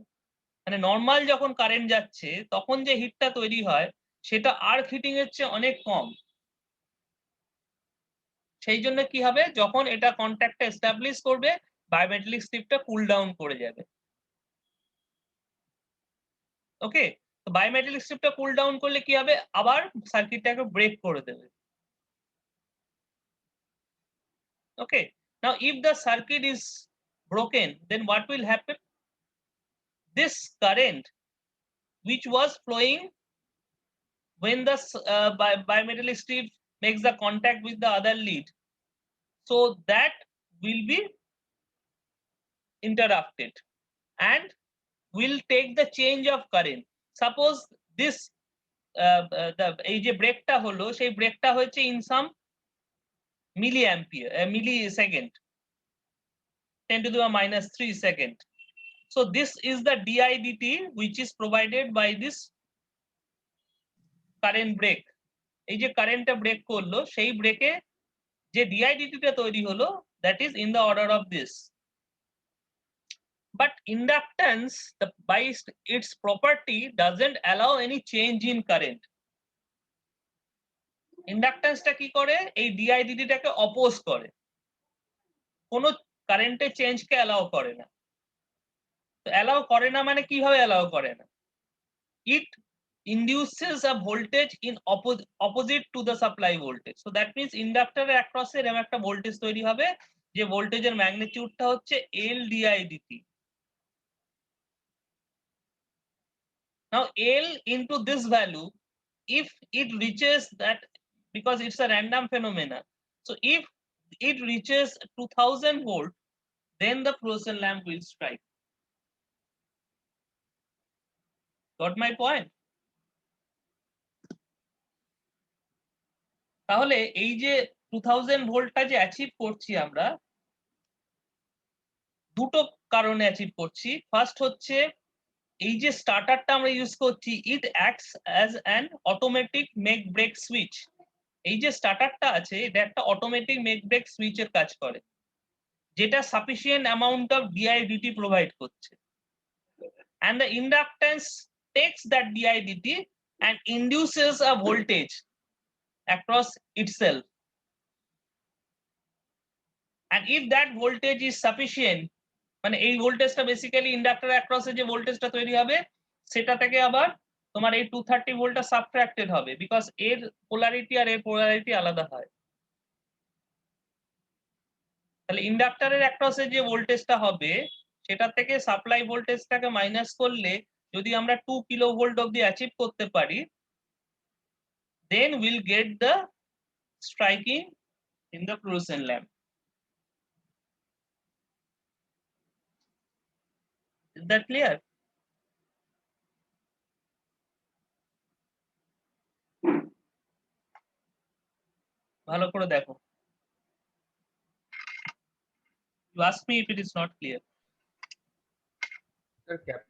মানে নর্মাল যখন কারেন্ট যাচ্ছে তখন যে হিটটা তৈরি হয় সেটা আর্ক হিটিং এর চেয়ে অনেক কম। সেই জন্য কি হবে, যখন এটা কন্ট্যাক্টটা এস্টাবলিশ করবে বায়োমেটালিক স্ট্রিপটা কুল ডাউন করে যাবে। ওকে, তো বায়োমেটালিক স্ট্রিপটা কুল ডাউন করলে কি হবে, আবার সার্কিটটাকে ব্রেক করে দেবে। Okay, now if the circuit is broken, then what will happen? This current which was flowing when the bimetallic strip makes the contact with the other lead, so that will be interrupted and will take the change of current. Suppose this এই যে ব্রেকটা হলো সেই ব্রেকটা হচ্ছে in some millisecond, 10 to the minus 3 second. So this is the DIDT which is provided by this current break. এই যে কারেন্টটা ব্রেক করলো সেই ব্রেকে যে ডিআইডিটিটা তৈরি হলো, that is in the order of this. But inductance, by its property, doesn't allow any change in current. ইন্ডাকট্যান্সটা কি করে, এই ডিআইডিটিটাকে অপোজ করে, কোনো কারেন্টের চেঞ্জকে অ্যালাউ করে না। তো অ্যালাউ করে না মানে কিভাবে অ্যালাউ করে না? ইট induces a voltage in opposite to the supply voltage. So that means ইন্ডাক্টরের অ্যাক্রসে এরকম একটা ভোল্টেজ তৈরি হবে যে ভোল্টেজের ম্যাগনিটিউডটা হচ্ছে L didt. Now L into this value, if it reaches that, because it's a random phenomena, so if it reaches 2000 volt, then the fluorescent lamp will strike. Got my point? তাহলে এই যে 2000 ভোল্টটা যে achieve করছি আমরা, দুটো কারণে achieve করছি। First হচ্ছে এই যে স্টার্টারটা আমরা ইউজ করছি, it acts as an automatic make break switch. এই যে স্টার্টারটা আছে এটা একটা অটোমেটিক মেক ব্রেক সুইচের কাজ করে, যেটা sufficient amount of DIDT provide করছে। and the inductance takes that DIDT and induces a voltage across itself, and if that voltage is sufficient, মানে এই ভোল্টেজটা বেসিক্যালি ইন্ডাক্টর অ্যাক্রসে যে ভোল্টেজটা তৈরি হবে সেটা থেকে আবার তোমার এই 230 ভোল্টটা সাবট্রাক্টেড হবে, বিকজ এর পোলারিটি আর এর পোলারিটি আলাদা হয়। তাহলে ইন্ডাক্টরের অ্যাক্রসে যে ভোল্টেজটা হবে সেটা থেকে সাপ্লাই ভোল্টেজটাকে মাইনাস করলে যদি আমরা 2 কিলো ভোল্ট অবধি অ্যাচিভ করতে পারি, then we'll get the striking in the fluorescent lamp. Is that clear? ভালো করে দেখো। You ask me if it is not clear. Sir, cap.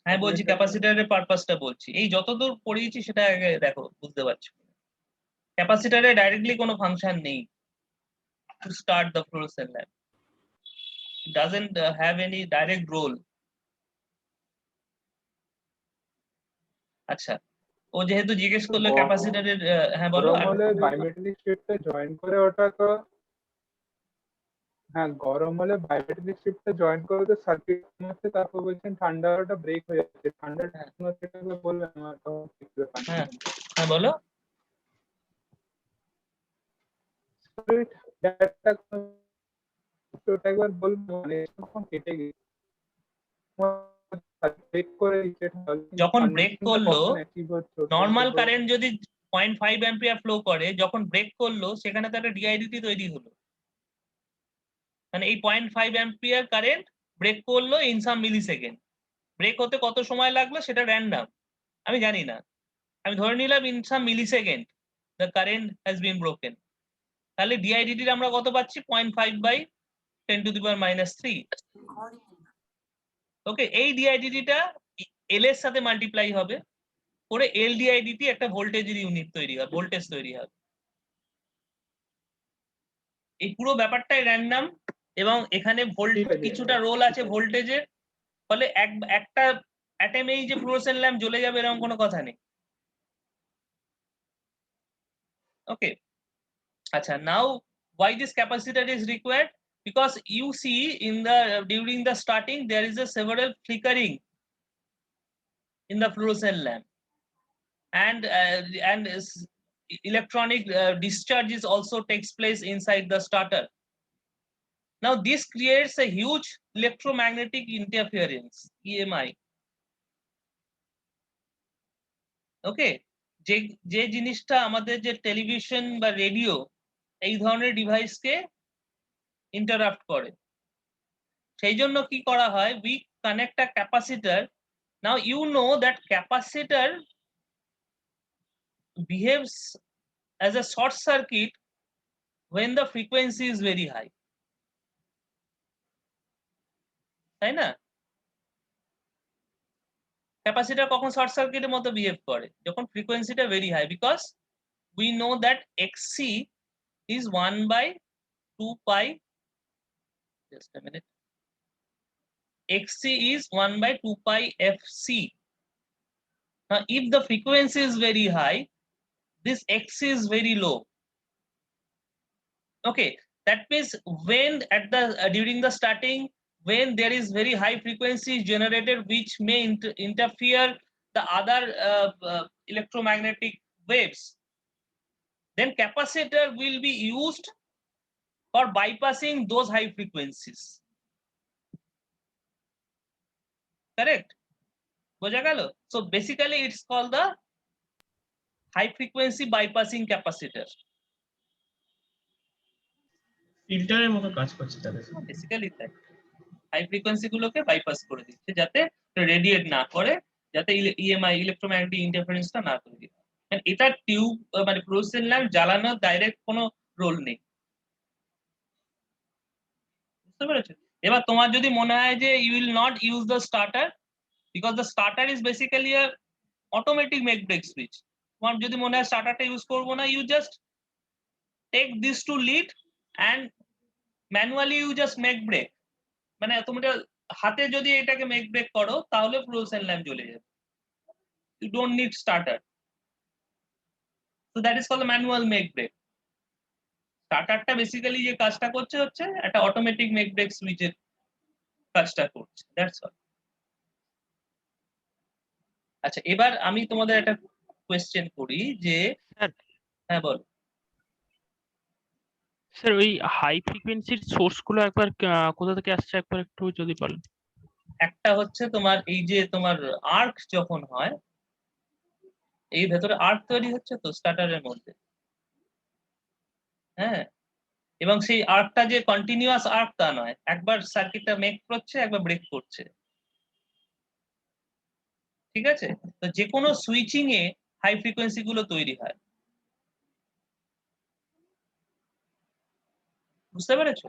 হ্যাঁ বলছি ক্যাপাসিটরের পারপাসটা বলছি, এই যতদূর পড়িয়েছি সেটা আগে দেখো, বুঝতে পারছো। ক্যাপাসিটরে ডাইরেক্টলি কোনো ফাংশন নেই to start the fluorescent lamp. It doesn't have any direct role. আচ্ছা, ও যেহেতু জিজ্ঞেস করলো ক্যাপাসিটরের, হ্যাঁ বলো। গরম হলে বায়োমেট্রিক শিফটে জয়েন করে ওটা তো, হ্যাঁ গরম হলে বায়োমেট্রিক শিফটে জয়েন করে তো সার্কিট হচ্ছে, তারপর বলছেন ঠান্ডা ওটা ব্রেক হয়ে যাচ্ছে, ঠান্ডা সেটা বলবেন আমার তো ঠিক করে পাচ্ছি হ্যাঁ না। হ্যাঁ বলো। ওটা একবার বলবেন, মানে তখন কেটে গেছে ব্রেক করে দিচ্ছে, যখন ব্রেক করলো, নর্মাল কারেন্ট কারেন্ট যদি 0.5 অ্যাম্পিয়ার ফ্লো করে, যখন ব্রেক করলো সেখানে তো একটা ডিআইডিটি তৈরি হলো। মানে এই 0.5 অ্যাম্পিয়ার কারেন্ট ব্রেক করলো in some millisecond. Break হতে কত সময় লাগলো সেটা র্যান্ডম, আমি জানি না। আমি ধরে নিলাম in some millisecond the current has been broken. তাহলে ডিআইডিটির আমরা কত পাচ্ছি? 0.5/10⁻³ ওকে। এই ডিআইডিটিটা এল এর সাথে মাল্টিপ্লাই হবে করে এলডিআইডিটি একটা ভোল্টেজের ইউনিট তৈরি হবে, ভোল্টেজ তৈরি হবে। এই পুরো ব্যাপারটাই র্যান্ডম, এবং এখানে কিছুটা রোল আছে ভোল্টেজের। ফলে একটা অ্যাটেমেই যে ফ্লুওরেসেন্ট ল্যাম্প জ্বলে যাবে এরকম কোনো কথা নেই। ওকে, আচ্ছা, নাও why this capacitor is required? Because you see in the during the starting there is a several flickering in the fluorescent lamp, and electronic discharges also takes place inside the starter. Now this creates a huge electromagnetic interference, EMI. ওকে, যে জিনিসটা আমাদের যে television বা radio এই ধরনের ডিভাইসকে interrupt করে, সেই জন্য কি করা হয়, we connect a capacitor. Now you know that capacitor behaves as a short circuit when the frequency is very high, তাই না? ক্যাপাসিটর কখন শর্ট সার্কিটের মতো বিহেভ করে? যখন ফ্রিকোয়েন্সিটা very high, because we know that xc is 1/2 pi, just a minute, xc is 1/2 pi fc. Now if the frequency is very high, this xc is very low. Okay, that means when at the during the starting, when there is very high frequency generated which may interfere the other electromagnetic waves, then capacitor will be used for bypassing those high frequencies. Correct? বোঝা গেল? So basically it's called the high frequency bypassing capacitor. ফিল্টারের মতো কাজ করছে তাদের। Basically তাই, high frequency গুলোকে bypass করে দিচ্ছে যাতে রেডিয়েট না করে, যাতে ইএমআই ইলেকট্রোম্যাগনেটিক ইন্টারফারেন্সটা না তৈরি হয়। এটা টিউব মানে ফ্লুওরেসেন্ট ল্যাম্প জ্বালানোর ডাইরেক্ট কোনো রোল নেই, বুঝতে পেরেছো? এবার তোমার যদি মনে হয় যে you will not use the starter, because the starter is basically a automatic make break switch, তোমার যদি মনে হয় স্টার্টারটা ইউজ করবো না, you just take this two lead and manually you just make break. মানে তোমরা হাতে যদি এটাকে মেক ব্রেক করো তাহলে ফ্লুওরেসেন্ট ল্যাম্প জ্বলে যাবে। You don't need starter. So that is called the manual make break. স্টার্টারটা বেসিক্যালি যে কাজটা করছে হচ্ছে একটা অটোমেটিক মেক ব্রেক সুইচের কাজটা করছে, দ্যাটস অল। আচ্ছা, এবার আমি তোমাদের একটা কোয়েশ্চেন করি যে, স্যার হ্যাঁ বল। স্যার ওই হাই ফ্রিকোয়েন্সির সোর্স গুলো একবার কোথা থেকে আসছে একবার একটু যদি বলেন। একটা হচ্ছে তোমার এই যে তোমার আর্ক যখন হয়, এই ভেতরে আর্ক তৈরি হচ্ছে তো স্টার্টারের মধ্যে, হ্যাঁ, এবং সেই আর্কটা যে কন্টিনিউয়াস আর্ক তা নয়, একবার সার্কিটটা মেক করছে একবার ব্রেক করছে, ঠিক আছে? তো যে কোনো সুইচিং এ হাই ফ্রিকোয়েন্সি গুলো তৈরি হয়, বুঝতে পেরেছো?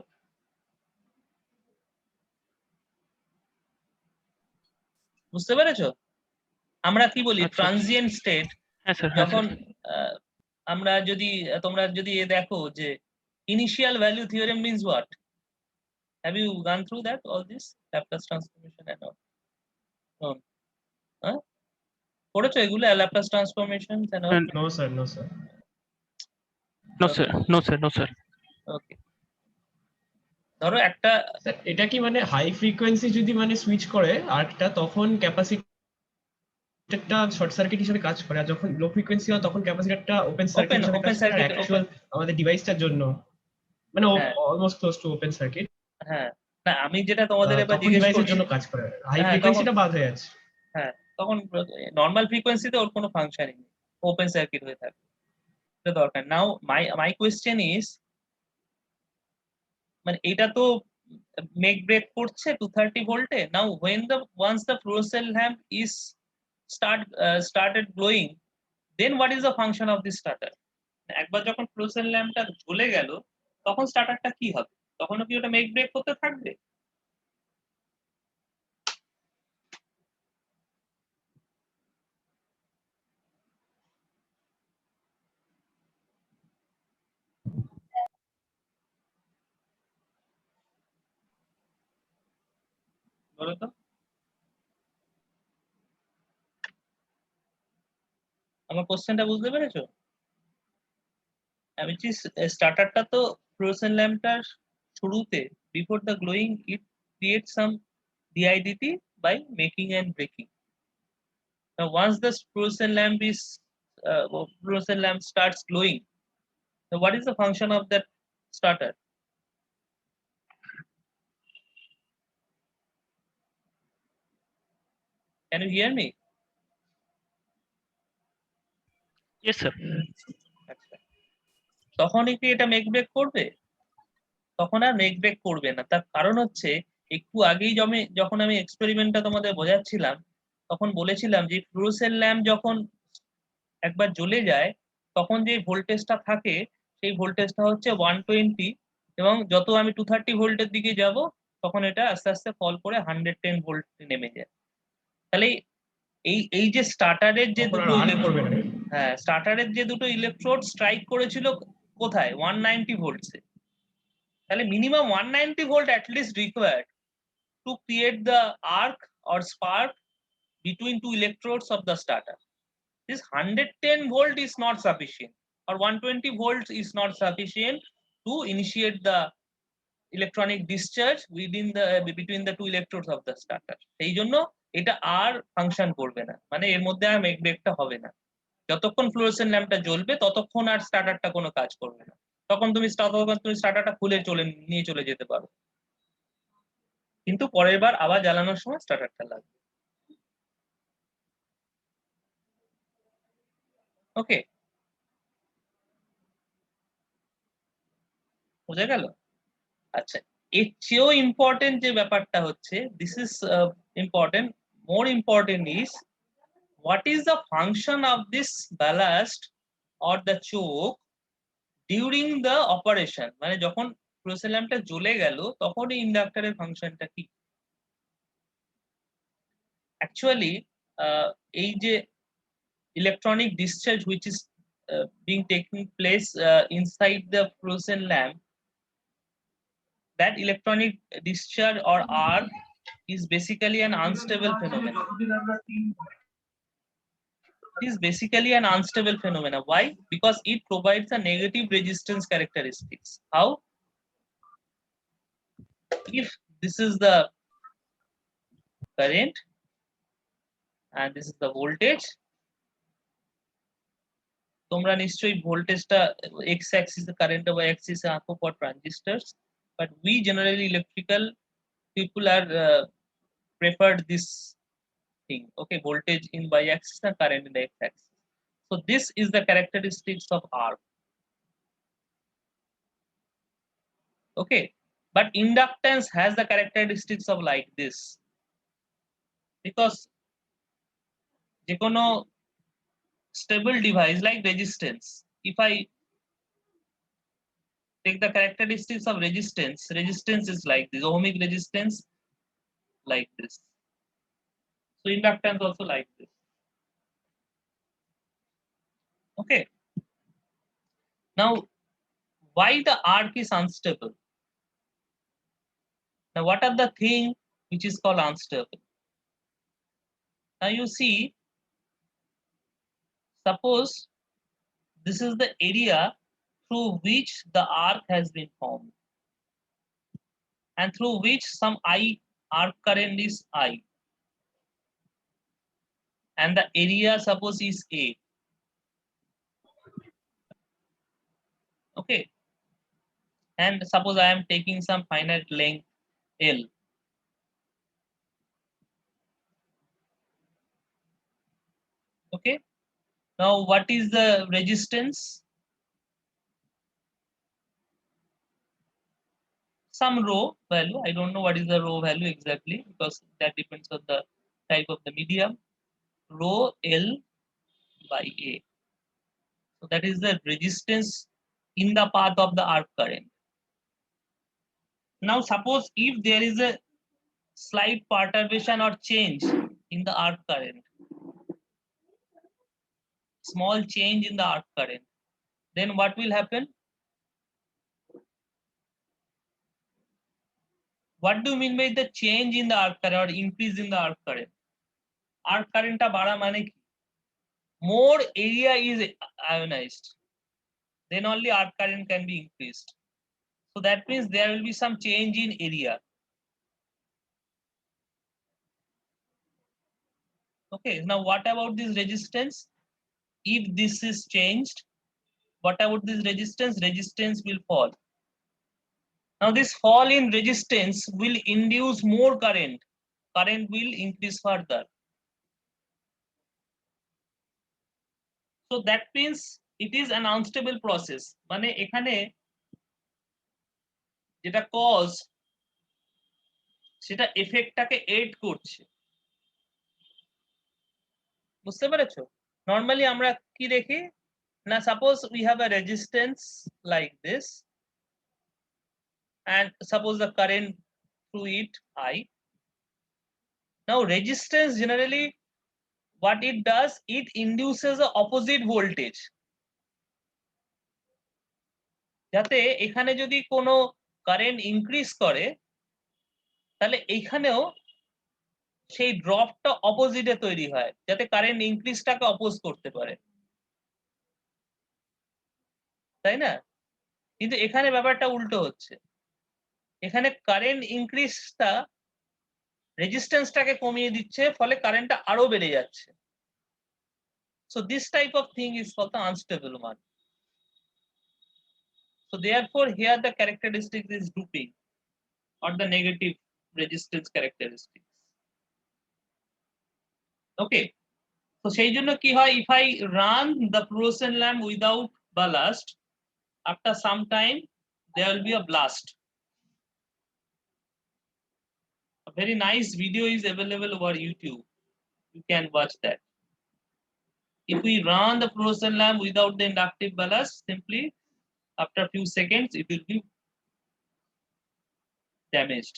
বুঝতে পেরেছো? আমরা কি বলি আচ্ছা, আচ্ছা। ট্রানজিয়েন্ট স্টেট, হ্যাঁ স্যার, হ্যাঁ যখন স্যার। আমরা যদি তোমরা যদি দেখো যে initial value theorem means what, have you gone through that all this Laplace transformation and all? হ্যাঁ, পড়েছো এগুলো Laplace transformation and all? No sir, no sir. No sir, no sir, no sir. Okay, ধরো একটা sir এটা কি মানে high frequency যদি মানে সুইচ করে আর্কটা, তখন ক্যাপাসিটরটা শর্ট সার্কিট হিসেবে কাজ করে, আর যখন লো ফ্রিকোয়েন্সি হয় তখন ক্যাপাসিটরটা ওপেন সার্কিট হিসেবে ওপেন কাজ করে। আর সার্কিট, অ্যাকচুয়াল আমাদের ডিভাইসটার জন্য মানে হ্যাঁ almost close to open circuit, হ্যাঁ, না আমি যেটা তোমাদের এবার তখন জিজ্ঞেস ডিভাইসের করছি, জন্য কাজ করে। হাই হ্যাঁ, ফ্রিকোয়েন্সিটা বাদ হয়ে যাচ্ছে। হ্যাঁ, তখন নর্মাল ফ্রিকোয়েন্সিতে ওর কোনো ফাংশনই নেই, ওপেন সার্কিট হয়ে থাকে, এটা দরকার। নাও মাই কোয়েশ্চেন ইজ, মানে এটা তো মেক ব্রেক করছে 230 ভোল্টে। নাও when the once the fluorescent lamp is started glowing, then what is the function of this starter? একবার যখন ফ্লোরোসেন্ট ল্যাম্পটা জ্বলে গেল, তখন স্টার্টারটা কি হবে? তখনও কি ওটা মেক ব্রেক করতে থাকবে? বলো তো, আমার কোশ্চেনটা বুঝতে পেরেছো? আমি স্টার্টারটা তো ফ্লোরোসেন্ট ল্যাম্পটার শুরুতে, before the glowing it create some DIDT by making and breaking. Now once the fluorescent lamp starts glowing, now what is the function of that starter? Can you hear me? Yes sir. আচ্ছা, তখনই কি এটা make break করবে? তখন আর make break করবে না। তার কারণ হচ্ছে, একটু আগেই যখন আমি এক্সপেরিমেন্টটা তোমাদের বোঝাচ্ছিলাম, তখন বলেছিলাম যে ফ্লুরোসেন্ট ল্যাম্প যখন একবার জ্বলে যায়, তখন যে ভোল্টেজটা থাকে সেই ভোল্টেজটা হচ্ছে 120, এবং যত আমি 230 ভোল্টের দিকে যাব, তখন এটা আস্তে আস্তে ফল করে 110 ভোল্ট নেমে যায়। তাহলে এই এই যে স্টার্টারের যে তখন আর দুটো আর্ক করবে না। হ্যাঁ, স্টার্টারের যে দুটো ইলেকট্রোড স্ট্রাইক করেছিল কোথায়? 190 ভোল্টসে। তাহলে minimum 190 volt at least required to create the arc or spark between two electrodes of the starter. This 110 volt is not sufficient, or 120 volts is not sufficient to initiate the electronic discharge between the two electrodes of the starter. সেই জন্য এটা আর function করবে না, মানে এর মধ্যে আর make ব্রেকটা হবে না। যতক্ষণ ফ্লোরোসেন্ট ল্যাম্পটা জ্বলবে ততক্ষণ আর স্টার্টারটা কোনো কাজ করবে না। তখন তুমি স্টার্টারটা খুলে নিয়ে চলে যেতে পারো, কিন্তু পরের বার আবার জ্বালানোর সময় স্টার্টারটা লাগবে। ওকে, বোঝা গেল? আচ্ছা, এর চেয়েও ইম্পর্টেন্ট যে ব্যাপারটা হচ্ছে, this is important, more important is what is the function of this ballast or the choke during the operation? মানে যখন ফ্লোরোসেন্ট ল্যাম্পটা জ্বলে গেল, তখন এই ইন্ডাক্টরের ফাংশনটা কি? অ্যাকচুয়ালি এই যে electronic discharge which is being taking place inside the fluorescent lamp, that electronic discharge or arc is basically an unstable phenomenon. It is basically an unstable phenomena. Why? Because it provides a negative resistance characteristics. How? If this is the current and this is the voltage, তোমরা নিশ্চয়ই ভোল্টেজটা x axis এ current বা axis এ আঁকো for transistors, but we generally electrical people are preferred this thing. Okay, voltage in y axis and current in the x axis. So this is the characteristics of arc. Okay, but inductance has the characteristics of like this, because যে কোনো stable device like resistance, if I take the characteristics of resistance, resistance is like this, ohmic resistance like this, so inductance also like this. Okay, now why the arc is unstable? Now what are the thing which is called unstable? Now you see, suppose this is the area through which the arc has been formed and through which some I arc current is I, and the area suppose is A. Okay, and suppose I am taking some finite length L. Okay, now what is the resistance? Some rho value, I don't know what is the rho value exactly, because that depends on the type of the medium. Rho L by A, so that is the resistance in the path of the arc current. Now suppose if there is a slight perturbation or change in the arc current, small change in the arc current, then what will happen? What do you mean by the change in the arc current or increase in the arc current? Arc current ta bara mane ki more area is ionized, then only arc current can be increased. So that means there will be some change in area. Okay, now what about this resistance? If this is changed, what about this resistance? Resistance will fall. Now this fall in resistance will induce more current. Current will increase further. So that means it is an unstable process. মানে এখানে যেটা cause সেটা এফেক্টটাকে add করছে, বুঝতে পেরেছো? Normally আমরা কি দেখি না, suppose we have a resistance like this and suppose the current through it I. Now resistance generally what it does, it induces a opposite voltage. যাতে এখানে যদি কোনো কারেন্ট ইনক্রিজ করে তাহলে এইখানেও সেই ড্রপটা অপোজিটে তৈরি হয়, যাতে কারেন্ট ইনক্রিজটাকে অপোজ করতে পারে, তাই না? কিন্তু এখানে ব্যাপারটা উল্টো হচ্ছে, এখানে কারেন্ট ইনক্রিজটা রেজিস্ট্যান্সটাকে কমিয়ে দিচ্ছে, ফলে কারেন্টটা আরো বেড়ে যাচ্ছে। So this type of thing is called the unstable one. So therefore here the characteristic is looping or the negative resistance characteristics. Okay, so সেই জন্য কি হয়, if I run the fluorescent lamp without ballast, after some time there will be a blast. A very nice video is available over YouTube, you can watch that. If we run the fluorescent lamp without the inductive ballast, simply after a few seconds it will be damaged.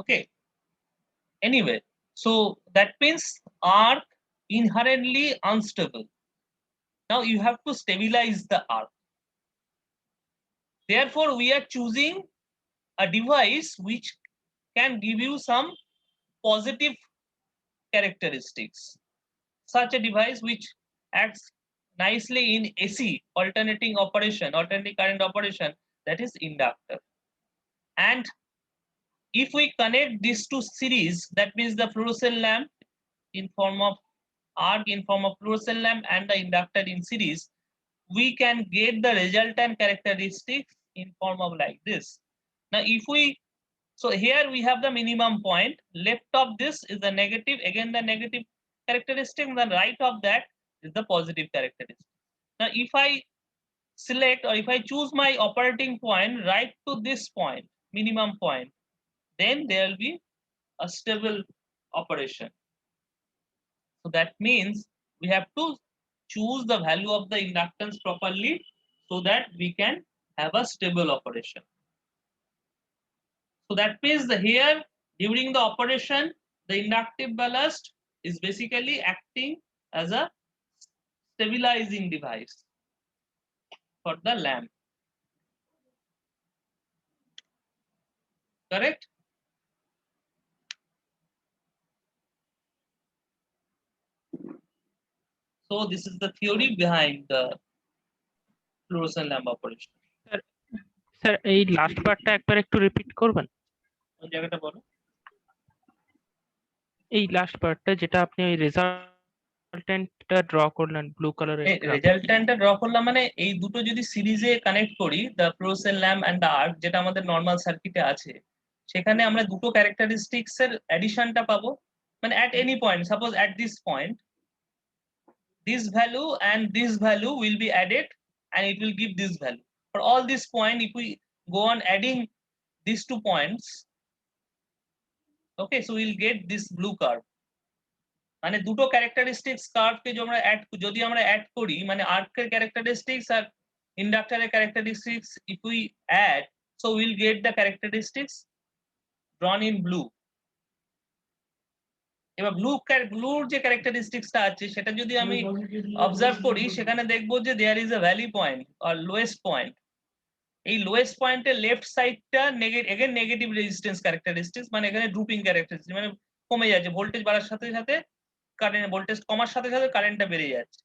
Okay, anyway, so that means arc inherently unstable. Now you have to stabilize the arc. Therefore we are choosing a device which can give you some positive characteristics, such a device which acts nicely in AC, alternating operation, alternating current operation, that is inductor. And if we connect these two series, that means the fluorescent lamp in form of arc in form of fluorescent lamp and the inductor in series, we can get the resultant characteristics in form of like this. Now if we, so here we have the minimum point, left of this is the negative, again the negative characteristic, and the right of that is the positive characteristic. Now if I select, or if I choose my operating point right to this point, minimum point, then there will be a stable operation. So that means we have to choose the value of the inductance properly so that we can have a stable operation. So that means here during the operation, the inductive ballast is basically acting as a stabilizing device for the lamp. Correct? So this is the theory behind the fluorescent lamp operation. Sir এই last পার্টটা একবার একটু repeat করবেন? ওই জায়গাটা বলো। এই last পার্টটা যেটা আপনি ওই রেজাল্টেন্টটা ড্র করলেন ব্লু কালারের রেজাল্টেন্টটা ড্র করলাম মানে এই দুটো যদি সিরিজে কানেক্ট করি, the fluorescent lamp and the arc, যেটা আমাদের নর্মাল সার্কিটে আছে, সেখানে আমরা দুটো ক্যারেক্টারিস্টিক্স এর অ্যাডিশনটা পাবো। মানে at any point, suppose at this point this value and this value will be added and it will give this value. For all this point, if we go on adding these 2 points, okay, so we'll get this blue curve. মানে দুটো characteristics কার্ভকে যদি আমরা add করি, মানে আর্কের characteristics আর ইন্ডাক্টরের characteristics if we add, so we'll get the characteristics drawn in blue. এবার ব্লুর যে ক্যারেক্টারিস্টিক্সটা আছে সেটা যদি আমি অবজার্ভ করি, সেখানে দেখবো যে there is a valley point or lowest point. এই লোয়েস্ট পয়েন্টের লেফট সাইডটা নেগেটিভ রেজিস্ট্যান্স ক্যারেক্টারিস্টিক্স, মানে এখানে ড্রুপিং ক্যারেক্টারিস্টিক্স, মানে কমে যাচ্ছে, ভোল্টেজ বাড়ার সাথে সাথে কারেন্ট, ভোল্টেজ কমার সাথে সাথে কারেন্টটা বেড়ে যাচ্ছে।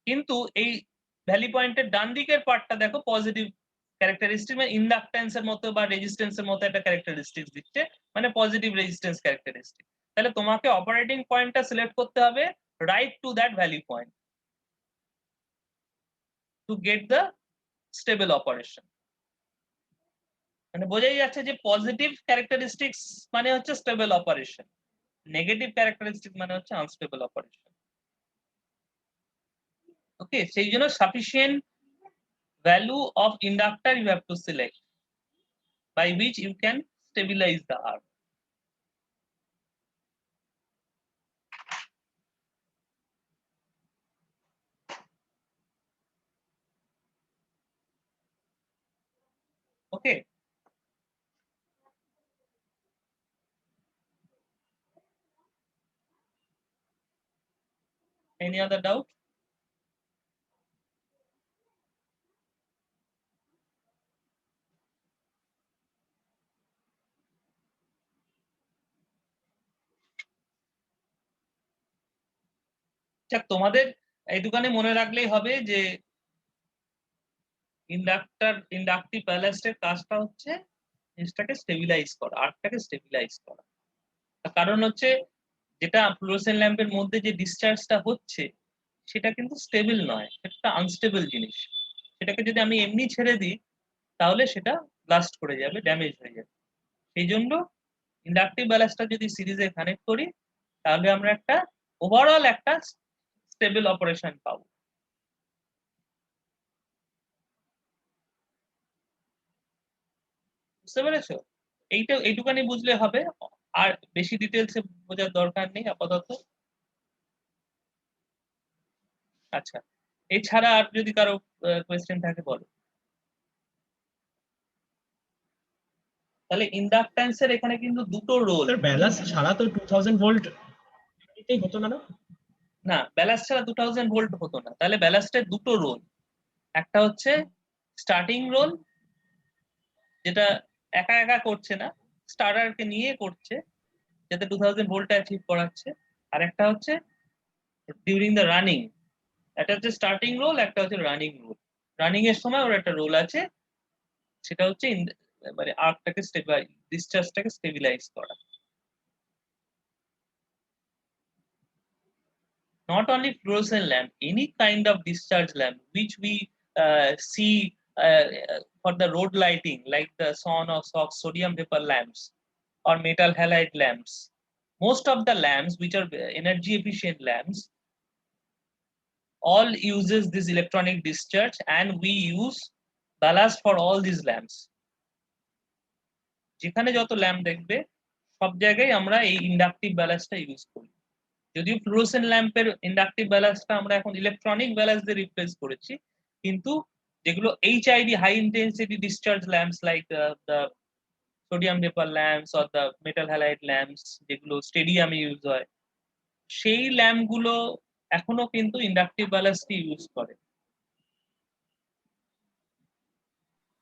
কিন্তু এই ভ্যালি পয়েন্টের ডান দিকের পার্টটা দেখো পজিটিভ ক্যারেক্টারিস্টিক, মানে ইন্ডাক্টেন্সের মতো বা রেজিস্ট্যান্সের মতো একটা ক্যারেক্টারিস্টিক্স দিচ্ছে, মানে পজিটিভ রেজিস্ট্যান্স ক্যারেক্টারিস্টিক। তাহলে তোমাকে অপারেটিং পয়েন্টটা সিলেক্ট করতে হবে right to that valley point to get the stable operation. মানে বোঝাই যাচ্ছে যে পজিটিভ ক্যারেক্টারিস্টিক্স মানে হচ্ছে স্টেবল অপারেশন, নেগেটিভ ক্যারেক্টারিস্টিক মানে হচ্ছে আনস্টেবল অপারেশন। ওকে, সেই জন্য sufficient value of inductor you have to select by which you can stabilize the arc. Okay. Any other doubt? তোমাদের এইটুখানে মনে রাখলেই হবে যে ইন্ডাকটিভ ব্যালাস্টের কাজটা হচ্ছে জিনিসটাকে স্টেবিলাইজ করা, আর্কটাকে স্টেবিলাইজ করা। কারণ হচ্ছে যেটা ফ্লুওরেসেন্ট ল্যাম্পের মধ্যে যে ডিসচার্জটা হচ্ছে সেটা কিন্তু স্টেবল নয়, সেটা আনস্টেবল জিনিস। সেটাকে যদি আমি এমনি ছেড়ে দিই তাহলে সেটা ব্লাস্ট করে যাবে, ড্যামেজ হয়ে যাবে। সেই জন্য ইন্ডাকটিভ ব্যালাস্টটা যদি সিরিজে কানেক্ট করি তাহলে আমরা একটা ওভারঅল একটা স্টেবল অপারেশন পাবো। বুঝতে পেরেছো? এইটুকানি বুঝলে হবে, আর বেশি ডিটেলসে বোঝার দরকার নেই আপাতত। আচ্ছা, এছাড়া আর যদি কারো কোয়েশ্চেন থাকে বলো। তাহলে ইন্ডাকট্যান্সের এখানে কিন্তু দুটো রোল। স্যার ব্যালান্স ছাড়া তো 2000 ভোল্ট এটাই হতো না? না, ব্যালান্স ছাড়া 2000 ভোল্ট হতো না। তাহলে ব্যালান্সের দুটো রোল, একটা হচ্ছে স্টার্টিং রোল, যেটা একা একা করছে না, স্টার্টারকে নিয়ে করছে, যাতে 2000 ভোল্ট অ্যাচিভ করাচ্ছে। আর একটা হচ্ছে ডিউরিং দ্য রানিং, একটা হচ্ছে স্টার্টিং রোল, একটা হচ্ছে রানিং রোল। রানিং এর সময় ওর একটা রোল আছে, সেটা হচ্ছে মানে আর্কটাকে ডিসচার্জটাকে স্টেবিলাইজ করা। Not only fluorescent lamp, any kind of discharge lamp which we see for the road lighting, like the SON or SOX sodium vapor lamps or metal halide lamps. Most of the lamps which are energy efficient lamps all uses this electronic discharge, and we use ballast for all these lamps. যেখানে যত lamp দেখবে সব জায়গায় আমরা এই inductive ব্যালাস্টটা use করি। যদিও fluorescent ল্যাম্পের inductive ব্যালাস্টটা আমরা এখন ইলেকট্রনিক ব্যালাস্ট দিয়ে রিপ্লেস করেছি, কিন্তু যেগুলো HID high intensity discharge lamps like the sodium vapour lamps or the metal halide lamps যেগুলো স্টেডিয়ামে ইউজ হয়, সেই ল্যাম্পগুলো এখনো কিন্তু ইন্ডাকটিভ ব্যালাস্টই ইউজ করে।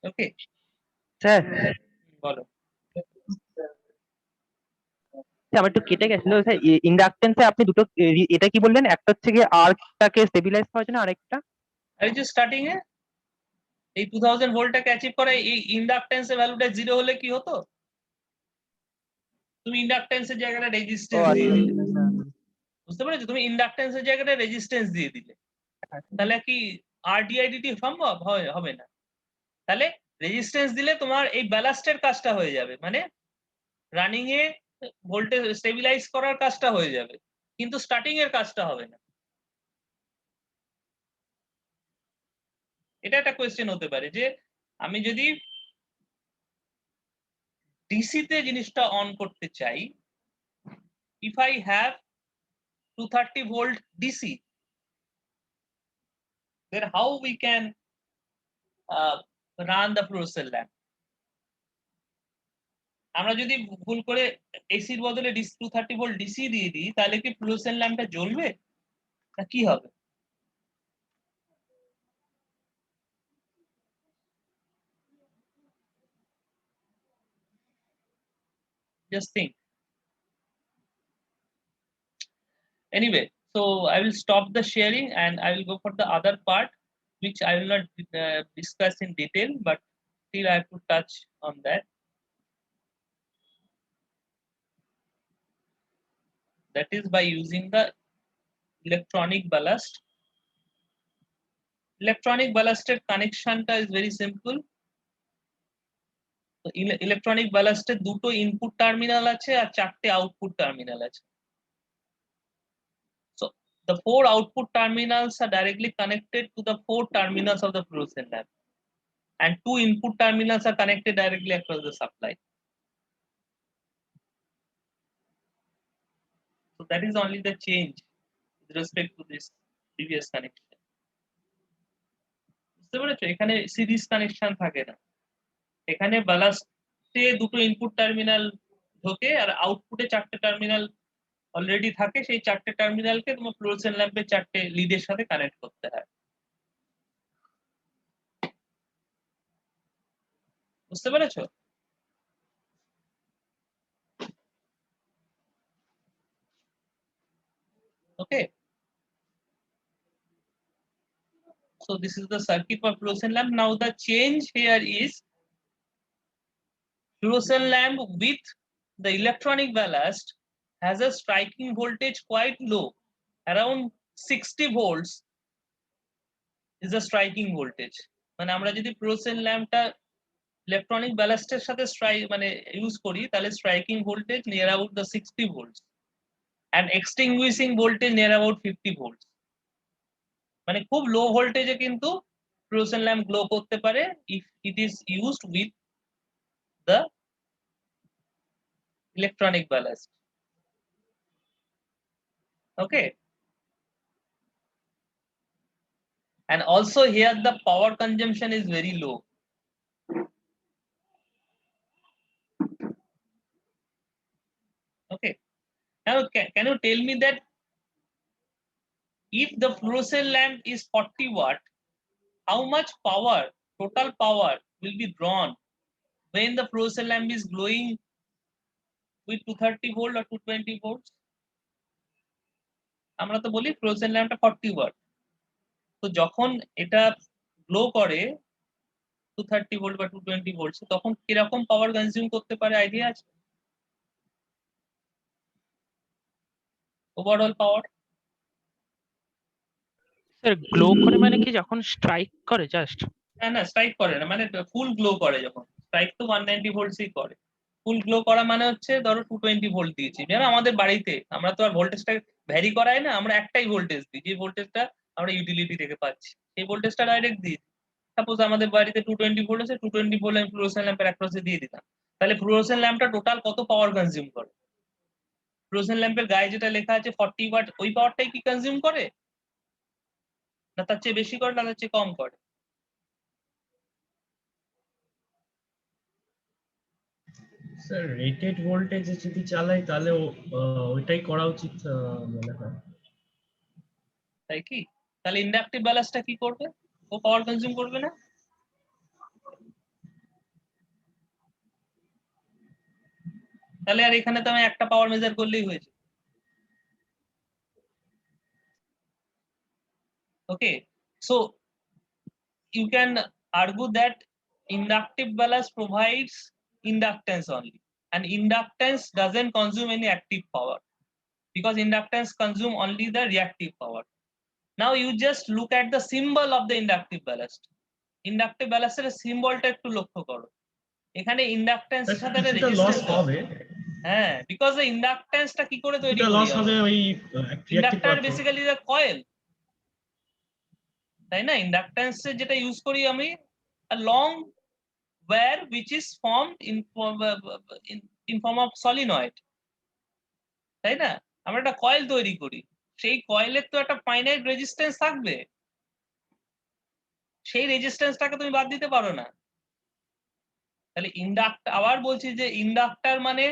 ওকে স্যার বলো। আমার একটু কেটে গেছিল স্যার। ইন্ডাকটেন্সে আপনি দুটো এটা কি বললেন? একটা হচ্ছে গিয়ে আর্কটাকে স্টেবিলাইজ করার জন্য, আরেকটা এই যে স্টার্টিং এ এই 2000 ভোল্টটাকে অ্যাচিভ করে এই ইন্ডাকটেন্সের ভ্যালুটা 0 হলে কি হতো? তুমি ইন্ডাকটেন্সের জায়গাটা রেজিস্ট্যান্স দিয়ে দিলে, বুঝতে পেরেছো? তুমি ইন্ডাকটেন্সের জায়গাটা রেজিস্ট্যান্স দিয়ে দিলে, তাহলে কি RDIDT সম্ভব হবে না। তাহলে রেজিস্ট্যান্স দিলে তোমার এই ব্যালাস্টের কাজটা হয়ে যাবে, মানে রানিং এ ভোল্টেজ স্টেবিলাইজ করার কাজটা হয়ে যাবে, কিন্তু স্টার্টিং এর কাজটা হবে না। এটা একটা কোয়েশ্চেন হতে পারে যে আমি যদি ডিসি তে জিনিসটা অন করতে চাই, if I have 230 volt DC, then how we can run the fluorescent lamp? আমরা যদি ভুল করে এসির বদলে 230 ভোল্ট ডিসি দিয়ে দিই, তাহলে কি ফ্লুরোসেন্ট ল্যাম্পটা জ্বলবে না কি হবে? Just think. Anyway, so I will stop the sharing and I will go for the other part, which I will not discuss in detail, but still I have to touch on that. That is by using the electronic ballast. Electronic ballasted connection is very simple. So electronic ballasted দুটো input terminal আছে আর চারটে output terminal আছে। So the 4 output terminals are directly connected to the 4 terminals of the fluorescent lamp, and 2 input terminals are connected directly across the supply. So that is only the change with respect to this previous connection. বুঝতে পেরেছো? এখানে series connection থাকে না, এখানে বালাস্টে দুটো input terminal ঢোকে আর আউটপুটে চারটে টার্মিনাল অলরেডি থাকে, সেই চারটে টার্মিনালকে তোমার ফ্লুরোসেন্ট ল্যাম্পের চারটে লিডের সাথে কানেক্ট করতে হয়। বুঝতে পেরেছো? Okay. So this is the circuit for fluorescent lamp. Now the change here is fluorescent lamp with the electronic ballast has a striking voltage quite low, around 60 volts is the striking voltage. মানে আমরা যদি fluorescent ল্যাম্পটা electronic ব্যালাস্টের সাথে মানে use করি, তাহলে striking voltage near about the 60 volts and extinguishing voltage near about 50 volts. মানে খুব লো ভোল্টেজে কিন্তু ফ্লুরোসেন্ট ল্যাম্প গ্লো করতে পারে if it is used with the electronic ballast. Okay. And also here the power consumption is very low. Okay. Now can you tell me that if the fluorescent lamp is 40 watt, how much power, total power will be drawn when the fluorescent lamp is glowing with 230 volt or 220 volts? আমরা তো বলি fluorescent ল্যাম্পটা 40 watt, তো যখন এটা glow করে 230 volt বা 220 volt, তখন কিরকম পাওয়ার কনজিউম করতে পারে আইডিয়া আছে? ওভারঅল পাওয়ার স্যার গ্লো করে মানে কি যখন স্ট্রাইক করে জাস্ট? না স্ট্রাইক করে না, মানে ফুল গ্লো করে যখন। স্ট্রাইক তো 190 ভোল্টসই করে, ফুল গ্লো করা মানে হচ্ছে ধরো 220 ভোল্ট দিয়েছি। যেমন আমাদের বাড়িতে আমরা তো আর ভোল্টেজটা ভ্যারি করাই না, আমরা একটাই ভোল্টেজ দিই, যে ভোল্টেজটা আমরা ইউটিলিটি থেকে পাচ্ছি, সেই ভোল্টেজটা ডাইরেক্ট দিই। সাপোজ আমাদের বাড়িতে 220 ভোল্ট আছে, 220 ভোল্ট আমি ফ্লুরোসেন্ট ল্যাম্পের অ্যাক্রসে দিয়ে দিলাম, তাহলে ফ্লুরোসেন্ট ল্যাম্পটা টোটাল কত পাওয়ার কনজিউম করে? ফ্লুরোসেন্ট ল্যাম্পের গায়ে যেটা লেখা আছে 40 ওয়াট, ওই পাওয়ারটাই কি কনজিউম করে, না তার চেয়ে বেশি করে, না তার চেয়ে কম করে? স্যার রেটেড ভোল্টেজে যদি চালাই তাহলে ওইটাই করা উচিত মনে হয়। তাই কি? তাহলে ইন্ডাকটিভ ব্যালেন্সটা কি করবে? ও পাওয়ার কনজিউম করবে না? তাহলে আর এখানে তো আমি একটা পাওয়ার মেজার করলেই হয়েছে। Okay, so you can argue that inductive balance provides inductance only, and inductance doesn't consume any active power because inductance consume only the reactive power. Now you just look at the symbol of the inductive ballast. Inductive ballast এর সিম্বলটা একটু লক্ষ্য করো, এখানে inductance এর সাথে একটা কিছুটা loss resistance হবে, হ্যাঁ, বিকজ the ইন্ডাকট্যান্সটা কি করে তৈরি কিছুটা করি লস হবে আমরা? ওই reactive inductor power. Basically the coil, তাই না? ইন্ডাকট্যান্স যেটা ইউজ করি আমি, a long wire which is formed in form of solenoid, তাই না? আমরা একটা কয়েল তৈরি করি, সেই কয়েলের তো একটা ফাইনাইট রেজিস্ট্যান্স থাকবে, সেই রেজিস্ট্যান্সটাকে তুমি বাদ দিতে পারো না। তাহলে ইন্ডাক্টর, আবার বলছি যে ইন্ডাক্টর মানে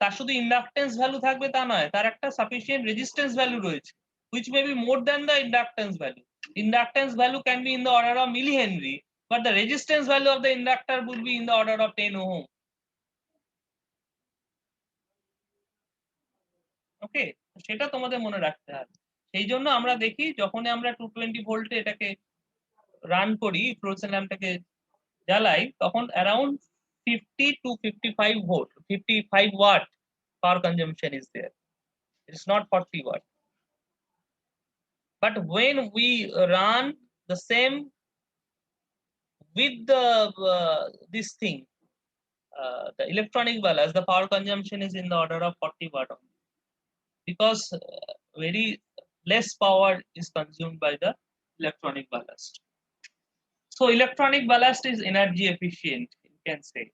তার শুধু ইন্ডাকট্যান্স ভ্যালু থাকবে তা নয়, তার একটা সাফিসিয়েন্ট রেজিস্ট্যান্স ভ্যালু রয়েছে which may be more than the inductance value. Inductance value can be in the order of millihenry, but the resistance value of the inductor would be in the order of 10 ohm. ওকে, সেটা তোমাদের মনে রাখতে হবে। সেই জন্য আমরা দেখি যখন আমরা 220 ভোল্টে এটাকে রান করি, ফ্লুরোসেন্ট ল্যাম্পটাকে জ্বালাই, তখন around 50 to 55 volt, 55 watt power consumption is there. It's not 40 watt. But when we run the same with the this thing, the electronic ballast, the power consumption is in the order of 40 watt only, because very less power is consumed by the electronic ballast. So electronic ballast is energy efficient, you can say,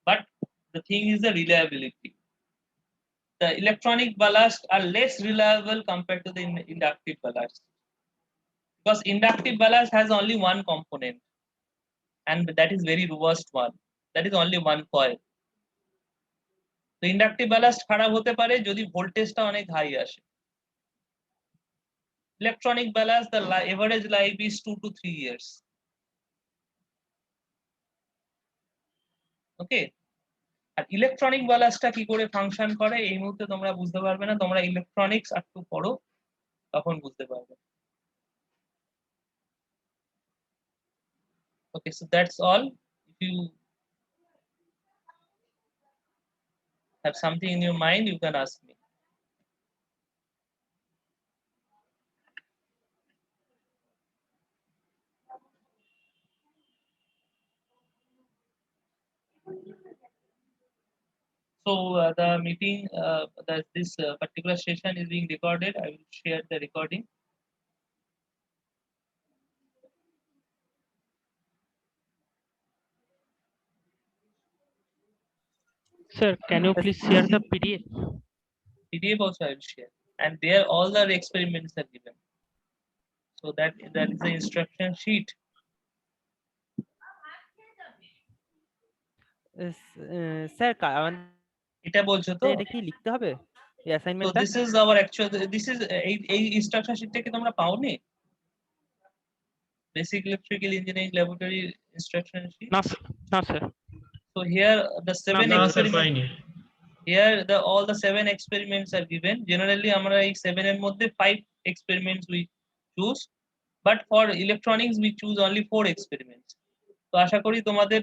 but the thing is the reliability. The electronic ballast are less reliable compared to the inductive ballast, because inductive ballast has only one component, and that is very robust one, that is only one coil. তো inductive ballast খারাপ হতে পারে যদি ভোল্টেজটা অনেক high আসে। Electronic balance, the average life is 2 to 3 years. Okay, আর electronic ব্যালান্সটা কি করে ফাংশন করে এই মুহূর্তে তোমরা বুঝতে পারবে না, তোমরা ইলেকট্রনিক্স একটু পড়ো, তখন বুঝতে পারবে। Okay, so that's all. If you have something in your mind, you can ask me. So the meeting, this particular session is being recorded. I will share the recording. Sir, can you please share the PDF? PDF also I will share, and there all the experiments are given. So that is the instruction sheet. Sir এটা বলছো তো? এটা কি লিখতে হবে এই So অ্যাসাইনমেন্টটা? this is our actual, this is এই instruction sheet টা কি তোমরা পাওনি? Basic electrical engineering laboratory instruction sheet. No, sir. No, sir. So here the 7 না স্যার experiments, পাইনি। here all the 7 experiments are given. Generally আমরা এই 7 এর মধ্যে 5 experiments we choose, but for electronics we choose only 4 experiments. তো আশা করি তোমাদের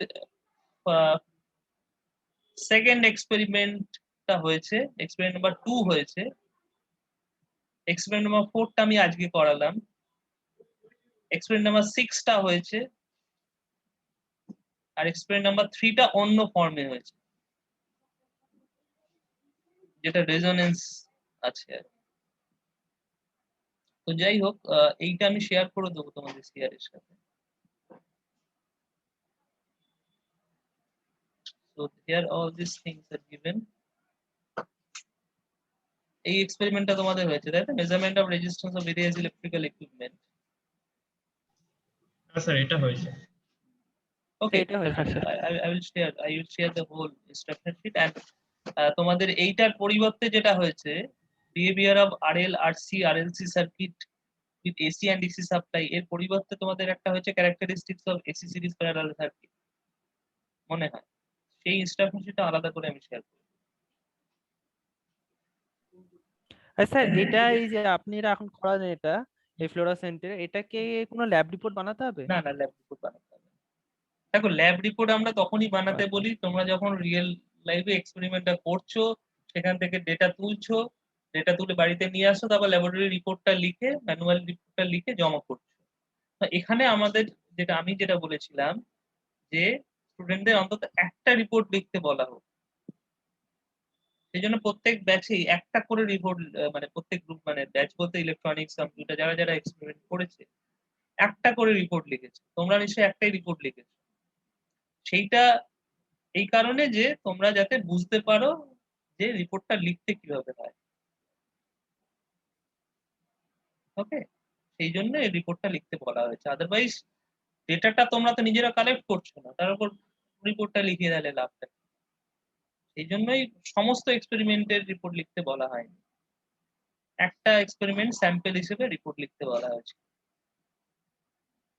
second এক্সপেরিমেন্টটা হয়েছে, এক্সপেরিমেন্ট নাম্বার 2 হয়েছে, এক্সপেরিমেন্ট নাম্বার 4টা আমি আজকে করালাম, এক্সপেরিমেন্ট নাম্বার 6টা হয়েছে, আর এক্সপেরিমেন্ট নাম্বার 3টা অন্য ফর্মে হয়েছে, যেটা রেজোনেন্স আছে। তো যাই হোক, এইটা আমি শেয়ার করে দেবো তোমাদের সিআর এর সাথে। So here all these things are given. এই এক্সপেরিমেন্টটা তোমাদের হয়েছে তাই তো, measurement of resistance of various electrical equipment. হ্যাঁ স্যার এটা হয়েছে। ওকে, এটা হয়েছে হ্যাঁ, sir. I will share the whole instruction sheet and তোমাদের এইটার পরিবর্তে যেটা হয়েছে, behaviour of RL RC RLC circuit with AC and DC supply, এর পরিবর্তে তোমাদের একটা হয়েছে characteristics of AC series parallel circuit, মনে হয় সেই ইনস্ট্রাকশন শিটটা আলাদা করে আমি শেয়ার করব। স্যার এটা এই যে আপনারা এখন করালেন এটা এই ফ্লোরোসেন্টের, এটাকে কোনো ল্যাব রিপোর্ট বানাতে হবে? না না, ল্যাব রিপোর্ট বানাতে হবে। দেখো ল্যাব রিপোর্ট আমরা তখনই বানাতে বলি তোমরা যখন রিয়েল লাইফে এক্সপেরিমেন্টটা করছো, সেখান থেকে ডেটা তুলছো, ডেটা তুলে বাড়িতে নিয়ে আসো, তারপর ল্যাবরেটরি রিপোর্টটা লিখে ম্যানুয়াল রিপোর্টটা লিখে জমা করছো। তো এখানে আমাদের আমি যেটা বলেছিলাম যে স্টুডেন্টদের অন্তত একটা রিপোর্ট লিখতে বলা হোক। সেই জন্য প্রত্যেক ব্যাচেই একটা করে রিপোর্ট, মানে প্রত্যেক গ্রুপ, মানে ব্যাচ বলতে ইলেকট্রনিক্স কম্পিউটার যারা যারা এক্সপেরিমেন্ট করেছে একটা করে রিপোর্ট লিখেছে। তোমরা নিশ্চয়ই একটাই রিপোর্ট লিখেছো। সেইটা এই কারণে যে তোমরা যাতে বুঝতে পারো যে রিপোর্টটা লিখতে কিভাবে হয়। ওকে, সেই জন্য এই রিপোর্টটা লিখতে বলা হয়েছে। আদারওয়াইজ ডেটাটা তোমরা তো নিজেরা কালেক্ট করছো না, তার উপর রিপোর্টটা লিখে দিলে লাভটা কি? সেই জন্যই সমস্ত এক্সপেরিমেন্টের রিপোর্ট লিখতে বলা হয়নি, একটা এক্সপেরিমেন্ট স্যাম্পল হিসেবে রিপোর্ট লিখতে বলা হয়েছে।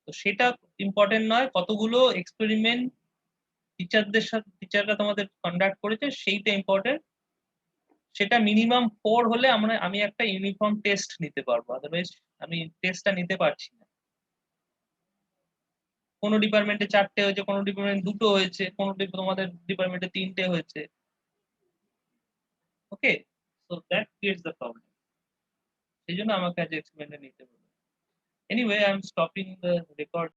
তো সেটা ইম্পর্টেন্ট নয়, কতগুলো এক্সপেরিমেন্ট টিচাররা তোমাদের কন্ডাক্ট করেছে সেইটা ইম্পর্টেন্ট। সেটা মিনিমাম 4 হলে আমি একটা ইউনিফর্ম টেস্ট নিতে পারবো, আদারওয়াইজ আমি টেস্টটা নিতে পারছি না। কোনো ডিপার্টমেন্টে 4টে হয়েছে, কোনো ডিপার্টমেন্টে 2টো হয়েছে, কোনো তোমাদের ডিপার্টমেন্টে 3টে হয়েছে। Okay, so that creates the problem. সেই জন্য আমাকে আজ এক্সপেরিমেন্টে নিতে হবে। Anyway, I am stopping the record.